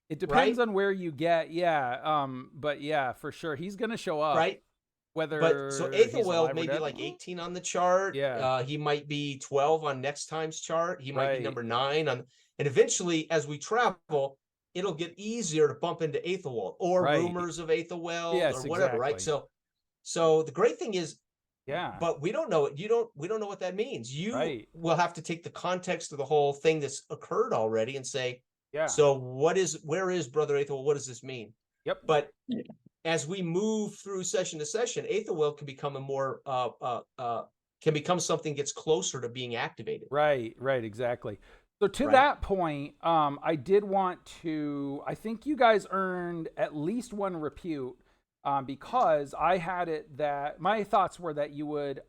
It depends on where you get. But yeah, for sure, he's going to show up. Right. So Aethelwald may be like 18 on the chart. He might be 12 on next time's chart. He might be number 9 on, and eventually as we travel, it'll get easier to bump into Aethelwald or rumors of Aethelwald or whatever. Right. So the great thing is, but we don't know it. We don't know what that means. You will have to take the context of the whole thing that's occurred already and say, so where is Brother Aethelwald? What does this mean? Yep. But as we move through session to session, Aethelwald can become something gets closer to being activated. Right, exactly. So to that point, I did want to, I think you guys earned at least 1 repute because I had it that my thoughts were that you would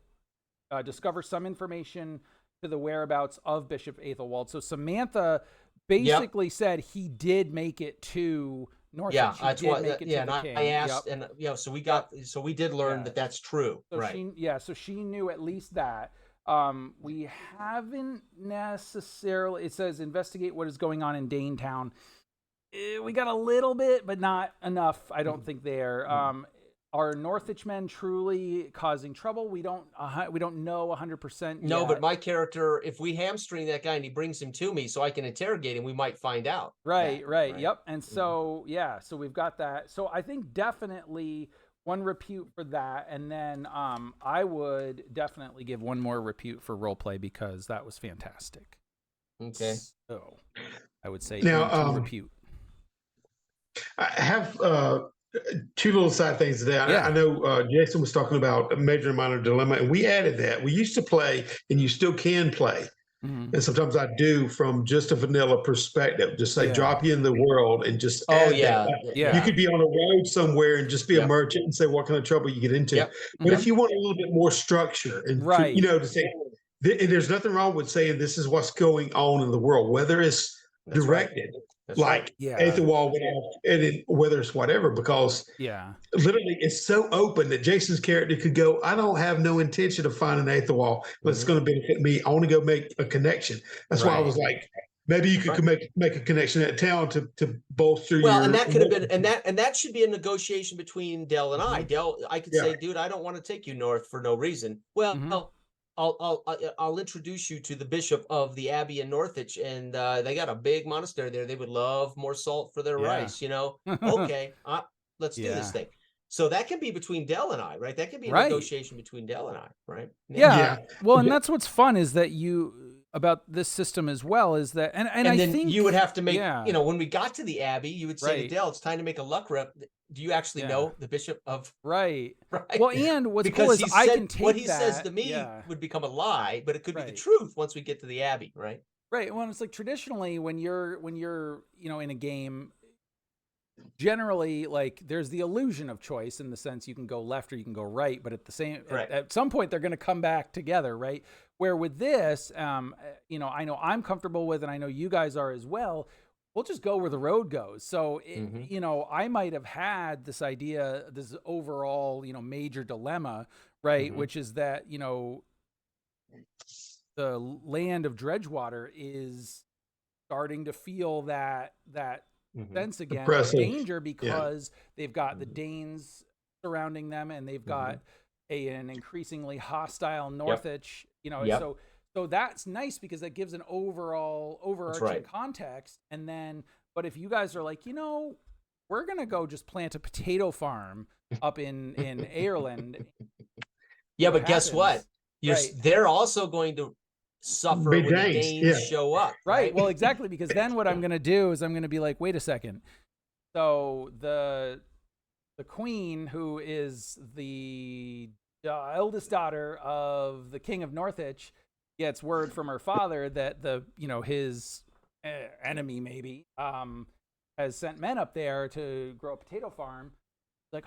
discover some information to the whereabouts of Bishop Aethelwald. So Samantha basically said he did make it to North. That's what. And I asked, and so we did learn that that's true. So so she knew at least that. We haven't necessarily. It says investigate what is going on in Danetown. we got a little bit, but not enough. I don't think there. Are Northwich men truly causing trouble? We don't know 100%. No, but my character, if we hamstring that guy and he brings him to me so I can interrogate him, we might find out. Right. Yep. And so so we've got that. So I think definitely one repute for that, and then I would definitely give one more repute for roleplay because that was fantastic. Okay. So I would say now repute. I have two little side things to that. Yeah. I know Jason was talking about a major and minor dilemma, and we added that. We used to play, and you still can play. And sometimes I do from just a vanilla perspective, just say drop you in the world and just add that. You could be on a road somewhere and just be a merchant and say what kind of trouble you get into. But if you want a little bit more structure and to say, and there's nothing wrong with saying this is what's going on in the world, whether it's directed. Aethelwald went off, and whether it's whatever, because literally it's so open that Jason's character could go, I don't have no intention of finding Aethelwald, but it's going to benefit me. I want to go make a connection. That's why I was like, maybe you could make a connection at town to bolster your. And that could have been, and that should be a negotiation between Del and I. Del, I could say, dude, I don't want to take you north for no reason. Well, I'll introduce you to the bishop of the abbey in Northwich, and they got a big monastery there. They would love more salt for their rice, Okay, let's do this thing. So that can be between Del and I, right? That can be a negotiation between Del and I, right? Well, and that's what's fun is that about this system as well is that, and I then think you would have to make, when we got to the abbey, you would say to Del, it's time to make a luck rep. Do you actually know the bishop of right? Well, and what's cool is I can take what he says to me would become a lie, but it could be the truth once we get to the abbey, right? Right. Well, it's like traditionally when you're in a game, generally like there's the illusion of choice in the sense you can go left or you can go right, but at some point they're going to come back together, right? Where with this, I know I'm comfortable with, and I know you guys are as well. We'll just go where the road goes. So, I might have had this idea, this overall, major dilemma, right? Which is that, the land of Dredgewater is starting to feel that sense again of danger because they've got the Danes surrounding them and they've got an increasingly hostile Northwich, So that's nice because that gives an overarching context. And then, but if you guys are like, we're going to go just plant a potato farm up in Ireland. But guess what? They're also going to suffer when the Danes show up. Right. Well, exactly. Because then what I'm going to do is I'm going to be like, wait a second. So the queen, who is the eldest daughter of the king of Northwich, gets word from her father that his enemy maybe has sent men up there to grow a potato farm. Like,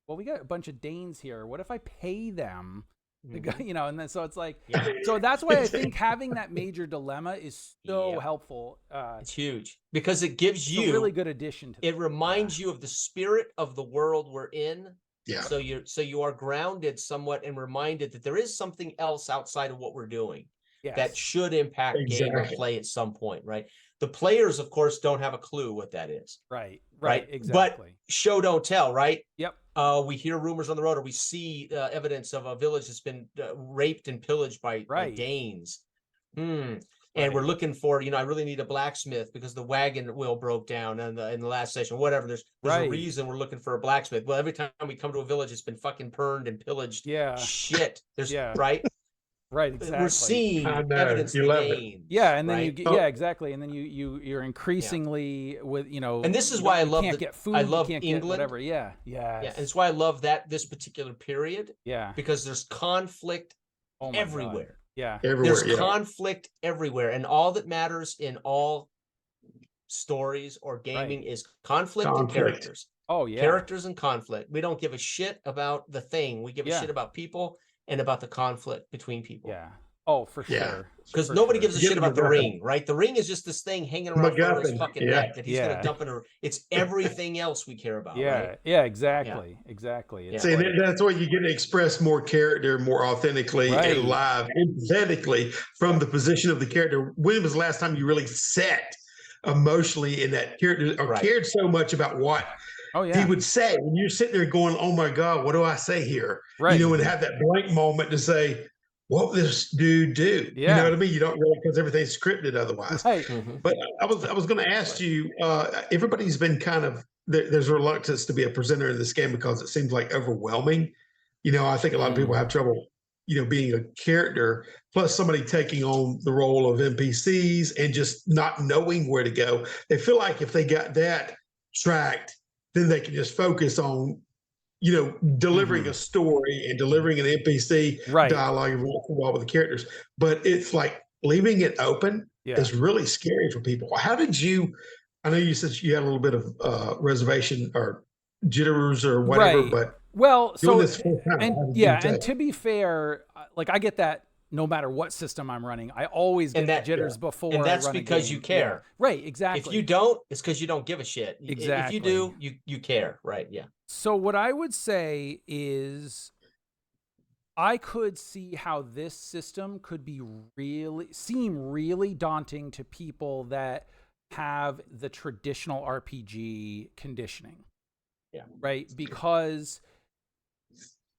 well, we got a bunch of Danes here. What if I pay them to go, and then so it's like, so that's why I think having that major dilemma is so helpful. It's huge because it gives you a really good addition to it. Reminds you of the spirit of the world we're in. Yeah. So you are grounded somewhat and reminded that there is something else outside of what we're doing that should impact game or play at some point, right? The players, of course, don't have a clue what that is. Right. Exactly. But show don't tell, right? Yep. We hear rumors on the road, or we see evidence of a village that's been raped and pillaged by Danes. And we're looking for, I really need a blacksmith because the wagon wheel broke down in the last session, whatever. There's a reason we're looking for a blacksmith. Well, every time we come to a village, it's been fucking burned and pillaged. Yeah. Shit. There's right. Right. Exactly. We're seeing evidence of Danes. Yeah. And then exactly. And then you're increasingly with, and this is why I love get food. I love you can't England. Get whatever. Yeah. And it's why I love this particular period. Yeah. Because there's conflict everywhere. God. Yeah. There's conflict everywhere. And all that matters in all stories or gaming is conflict and characters. Oh, yeah. Characters and conflict. We don't give a shit about the thing. We give a shit about people and about the conflict between people. Yeah. Oh, for sure. Because nobody gives a shit about the ring, right? The ring is just this thing hanging around his fucking neck that he's going to dump in her. It's everything else we care about. Right? Yeah, exactly. Exactly. See, that's why you get to express more character more authentically and live, empathetically from the position of the character. When was the last time you really sat emotionally in that character or cared so much about what he would say. And you're sitting there going, oh my God, what do I say here? Right. You know, and have that blank moment to say, what would this dude do? You know what I mean? You don't really, because everything's scripted otherwise. Right. But I was going to ask you, everybody's been kind of, there's a reluctance to be a presenter in this game because it seems like overwhelming. You know, I think a lot of people have trouble, you know, being a character, plus somebody taking on the role of NPCs and just not knowing where to go. They feel like if they got that tracked, then they can just focus on, you know, delivering a story and delivering an NPC dialogue with the characters. But it's like leaving it open is really scary for people. How did you, I know you said you had a little bit of reservation or jitters or whatever, but well, so and to be fair, like I get that no matter what system I'm running, I always get the jitters before. And that's I run because you care. Right, exactly. If you don't, it's because you don't give a shit. Exactly. If you do, you care, right? Yeah. So what I would say is I could see how this system could be seem really daunting to people that have the traditional RPG conditioning. Yeah. Right? Because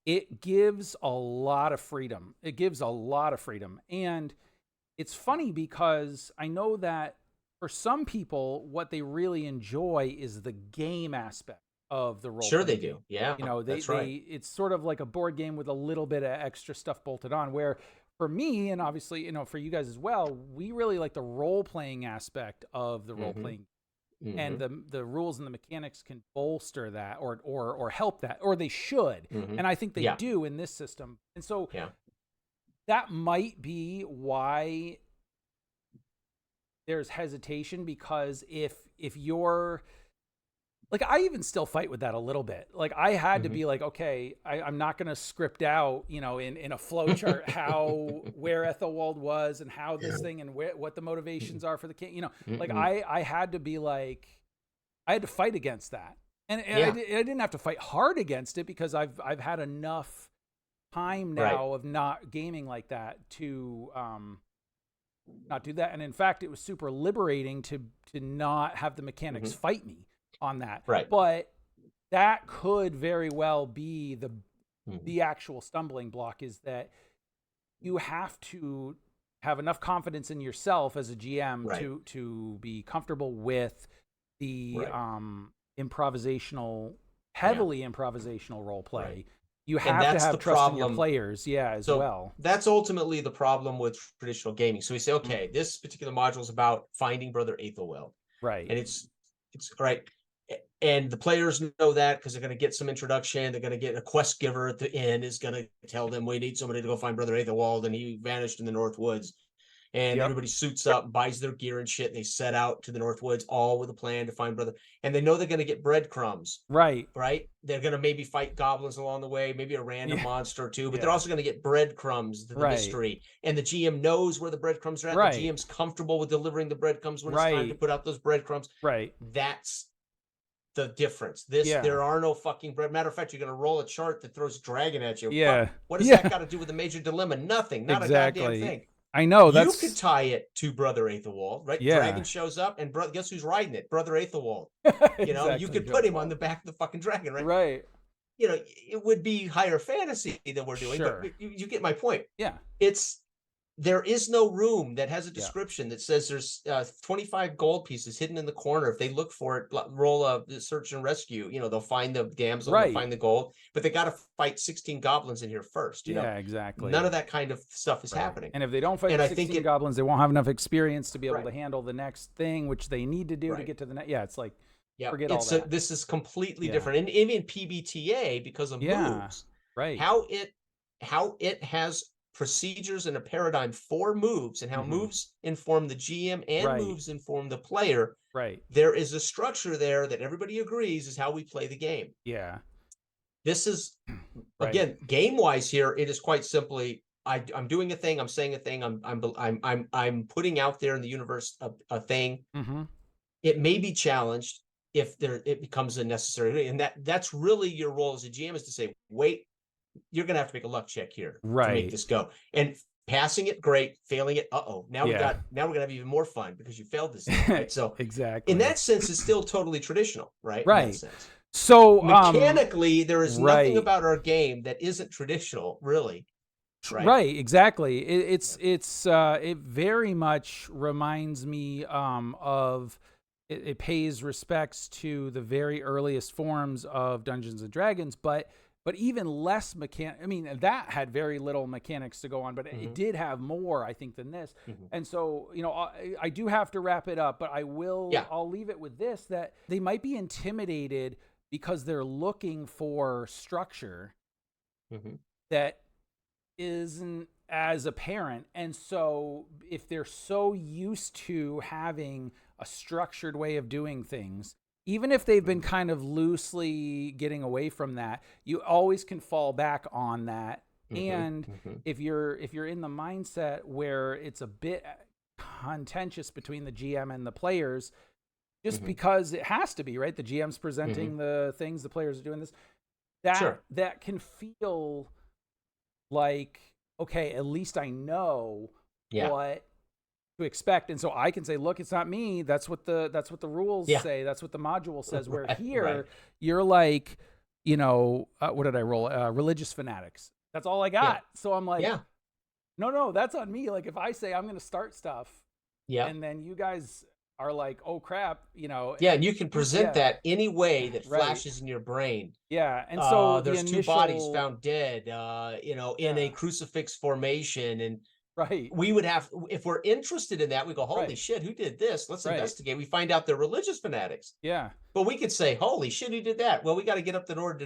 it gives a lot of freedom. It gives a lot of freedom. And it's funny because I know that for some people, what they really enjoy is the game aspect of the role. Sure they do. Yeah. You know, it's sort of like a board game with a little bit of extra stuff bolted on, where for me, and obviously, you know, for you guys as well, we really like the role-playing aspect of the role-playing. And the rules and the mechanics can bolster that or help that, or they should. And I think they do in this system. And so that might be why there's hesitation, because if you're like, I even still fight with that a little bit. Like I had to be like, okay, I'm not going to script out, you know, in a flow chart where Ethelwald was and how this thing and what the motivations are for the king. You know, like I had to be like, I had to fight against that, and I didn't have to fight hard against it because I've had enough time now of not gaming like that to not do that. And in fact, it was super liberating to not have the mechanics fight me on that. Right. But that could very well be the actual stumbling block, is that you have to have enough confidence in yourself as a GM to be comfortable with the improvisational, heavily improvisational role play. You have to have trust in your players, as well. That's ultimately the problem with traditional gaming. So we say, okay, this particular module is about finding Brother Aethelwald. Right. And it's right. And the players know that because they're going to get some introduction. They're going to get a quest giver at the end is going to tell them, we need somebody to go find Brother Aethelwald, and he vanished in the North Woods. And everybody suits up, buys their gear and shit. And they set out to the North Woods, all with a plan to find Brother. And they know they're going to get breadcrumbs. Right. Right. They're going to maybe fight goblins along the way, maybe a random monster or two, but they're also going to get breadcrumbs, the mystery. And the GM knows where the breadcrumbs are at. The GM's comfortable with delivering the breadcrumbs when it's time to put out those breadcrumbs. Right. That's the difference. There are no fucking bread. Matter of fact, you're going to roll a chart that throws dragon at you. Yeah. What does that got to do with the major dilemma? Nothing. Not a goddamn thing. I know. You could tie it to Brother Aethelwald, right? Yeah. Dragon shows up, and guess who's riding it? Brother Aethelwald. You know, you could put him on the back of the fucking dragon, right? Right. You know, it would be higher fantasy than we're doing, but you get my point. Yeah. There is no room that has a description that says there's 25 gold pieces hidden in the corner. If they look for it, roll a search and rescue. You know, they'll find the damsel, they'll find the gold, but they got to fight 16 goblins in here first. You know, exactly. None of that kind of stuff is happening. And if they don't fight 16 goblins, they won't have enough experience to be able to handle the next thing, which they need to do to get to the next. Yeah, it's like, forget all that. This is completely different. And even PBTA, because of moves, how it has procedures and a paradigm for moves, and how moves inform the GM and moves inform the player. Right. There is a structure there that everybody agrees is how we play the game. Yeah. This is again, game wise here, it is quite simply, I'm doing a thing, I'm saying a thing, I'm putting out there in the universe a thing. It may be challenged if it becomes a necessary, and that's really your role as a GM, is to say, wait, you're going to have to make a luck check here to make this go. And passing it, great. Failing it, now we're gonna have even more fun because you failed this thing, right? So exactly. In that sense, it's still totally traditional, right? Right. In that sense. So mechanically, there is nothing about our game that isn't traditional, really. Right, exactly. It very much reminds me of it pays respects to the very earliest forms of Dungeons and Dragons, but even less I mean, that had very little mechanics to go on, but it did have more, I think, than this. And so, I do have to wrap it up, but I'll leave it with this, that they might be intimidated because they're looking for structure that isn't as apparent. And so if they're so used to having a structured way of doing things, even if they've been kind of loosely getting away from that, you always can fall back on that. And if you're in the mindset where it's a bit contentious between the GM and the players, just because it has to be, right? The GM's presenting the things, the players are doing this, that can feel like, okay, at least I know what to expect. And so I can say, look, it's not me. That's what the rules say. That's what the module says. Where here you're like, what did I roll? Religious fanatics. That's all I got. So I'm like, no, that's on me. Like if I say I'm going to start stuff and then you guys are like, oh crap, and you can present that any way that flashes in your brain. And so there's two bodies found dead, in a crucifix formation, and we would have, if we're interested in that, we go, holy shit, who did this? Let's investigate. We find out they're religious fanatics. But we could say, holy shit, who did that? Well, we got to get up the north,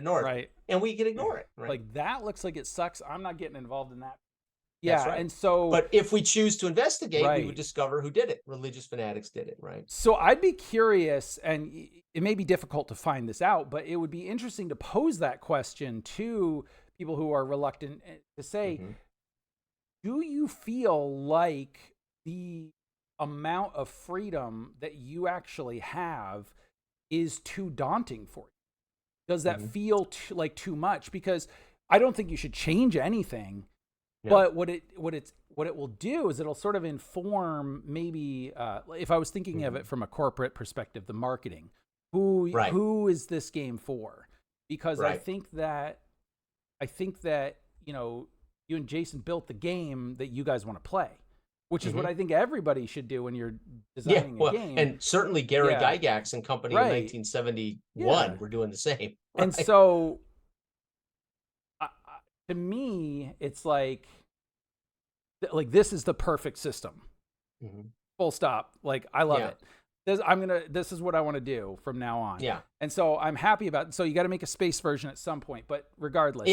and we can ignore it. Like that looks like it sucks. I'm not getting involved in that. And so, but if we choose to investigate, we would discover who did it. Religious fanatics did it, right? So I'd be curious, and it may be difficult to find this out, but it would be interesting to pose that question to people who are reluctant to say, do you feel like the amount of freedom that you actually have is too daunting for you? Does that feel like too much? Because I don't think you should change anything. But what it will do is it'll sort of inform, maybe if I was thinking of it from a corporate perspective, the marketing. Who is this game for? Because I think that you and Jason built the game that you guys want to play, which is what I think everybody should do when you're designing a game. And certainly Gary Gygax and company in 1971 were doing the same. And so to me, it's like this is the perfect system. Full stop. Like I love it. This is what I want to do from now on. And so I'm happy about it. So you got to make a space version at some point, but regardless.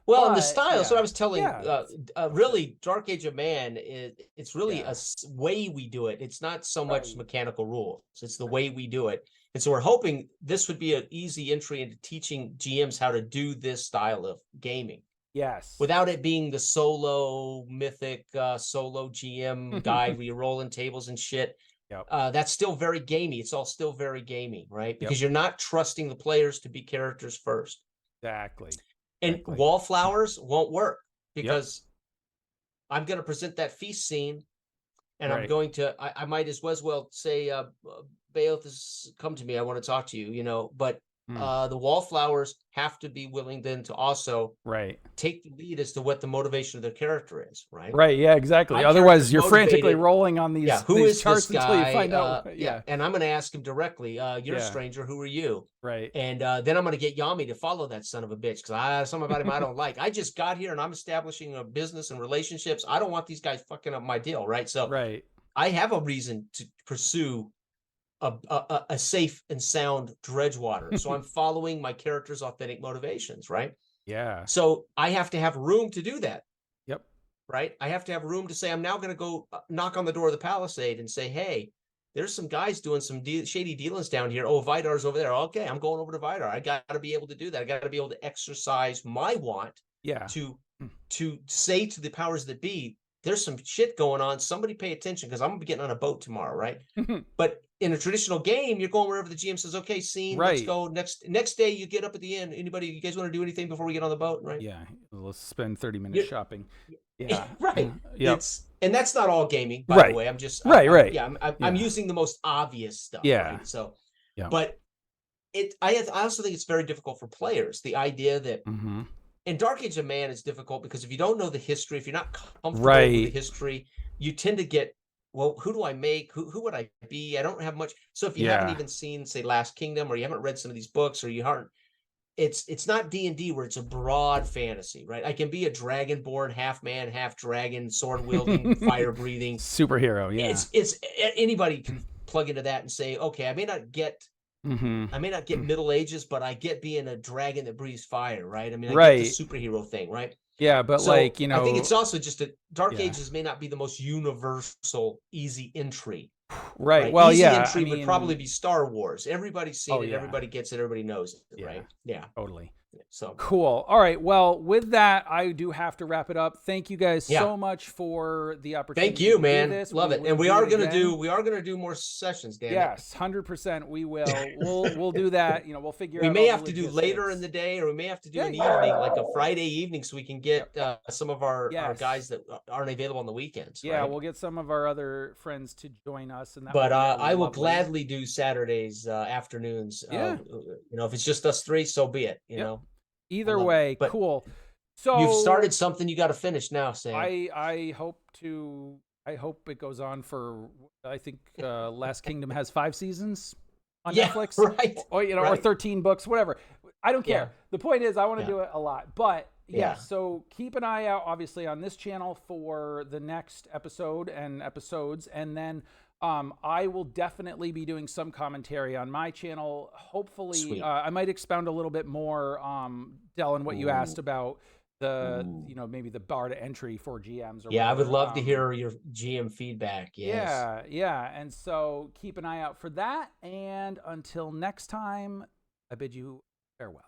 Well, and the style. So I was telling, really, Dark Age of Man it's really a way we do it. It's not so much mechanical rules. It's the way we do it. And so we're hoping this would be an easy entry into teaching GMs how to do this style of gaming. Without it being the solo mythic solo GM guide where you're rolling tables and shit. That's still very gamey. It's all still very gamey, right? Because you're not trusting the players to be characters first. And wallflowers won't work because I'm going to present that feast scene, and I'm going to, I might as well say, Beothas, come to me. I want to talk to you, but the wallflowers have to be willing then to also take the lead as to what the motivation of their character is, right? Yeah, exactly. Otherwise, you're frantically rolling on these, who these is charts this guy? Until you find out. And I'm going to ask him directly, you're a stranger, who are you? And then I'm going to get Yami to follow that son of a bitch, because something about him I don't like. I just got here and I'm establishing a business and relationships. I don't want these guys fucking up my deal, right? So I have a reason to pursue a safe and sound Dredgewater. So I'm following my character's authentic motivations, right? So I have to have room to do that. Right? I have to have room to say, I'm now going to go knock on the door of the Palisade and say, hey, there's some guys doing some shady dealings down here. Oh, Vidar's over there. Okay, I'm going over to Vidar. I got to be able to do that. I got to be able to exercise my want to say to the powers that be, there's some shit going on. Somebody pay attention, because I'm going to be getting on a boat tomorrow, right? But in a traditional game, you're going wherever the GM says, okay, scene, let's go. Next day, you get up at the end. Anybody, you guys want to do anything before we get on the boat, right? Yeah, let's spend 30 minutes shopping. Yeah, right. Yep. And that's not all gaming, by the way. I'm just I'm using the most obvious stuff. Yeah. Right? So, but I also think it's very difficult for players. The idea that in Dark Age of Man is difficult because if you don't know the history, if you're not comfortable with the history, you tend to get, well, who do I make? Who would I be? I don't have much. So if you haven't even seen, say, Last Kingdom, or you haven't read some of these books, or you aren't, it's not D&D where it's a broad fantasy, right? I can be a dragonborn, half man, half dragon, sword wielding, fire breathing superhero. Yeah, it's anybody can plug into that and say, okay, I may not get Middle Ages, but I get being a dragon that breathes fire, right? I mean, I get the superhero thing, right? Yeah, but so, like, I think it's also just that Dark Ages may not be the most universal, easy entry. Right. Well, easy entry would probably be Star Wars. Everybody's seen it. Yeah. Everybody gets it. Everybody knows it, right? Yeah. Totally. So cool. All right. Well, with that, I do have to wrap it up. Thank you guys so much for the opportunity. Thank you, man. Love it. And we are gonna do more sessions, Dan. Yes, 100%. We will. We'll do that. We'll figure. We may have to do later in the day, or we may have to do an evening, like a Friday evening, so we can get some of our guys that aren't available on the weekends. Yeah, we'll get some of our other friends to join us. And that but I will gladly do Saturdays afternoons. If it's just us three, so be it. You know. Either way, cool. So you've started something, you got to finish now, Sam. I hope it goes on for. I think Last Kingdom has 5 seasons on Netflix, right? Or 13 books, whatever. I don't care. The point is, I want to do it a lot, but. Yeah, so keep an eye out, obviously, on this channel for the next episode and episodes, and then I will definitely be doing some commentary on my channel. Hopefully, I might expound a little bit more, Dylan, what you asked about the, maybe the bar to entry for GMs. Or I would love to hear your GM feedback. Yes. Yeah, and so keep an eye out for that, and until next time, I bid you farewell.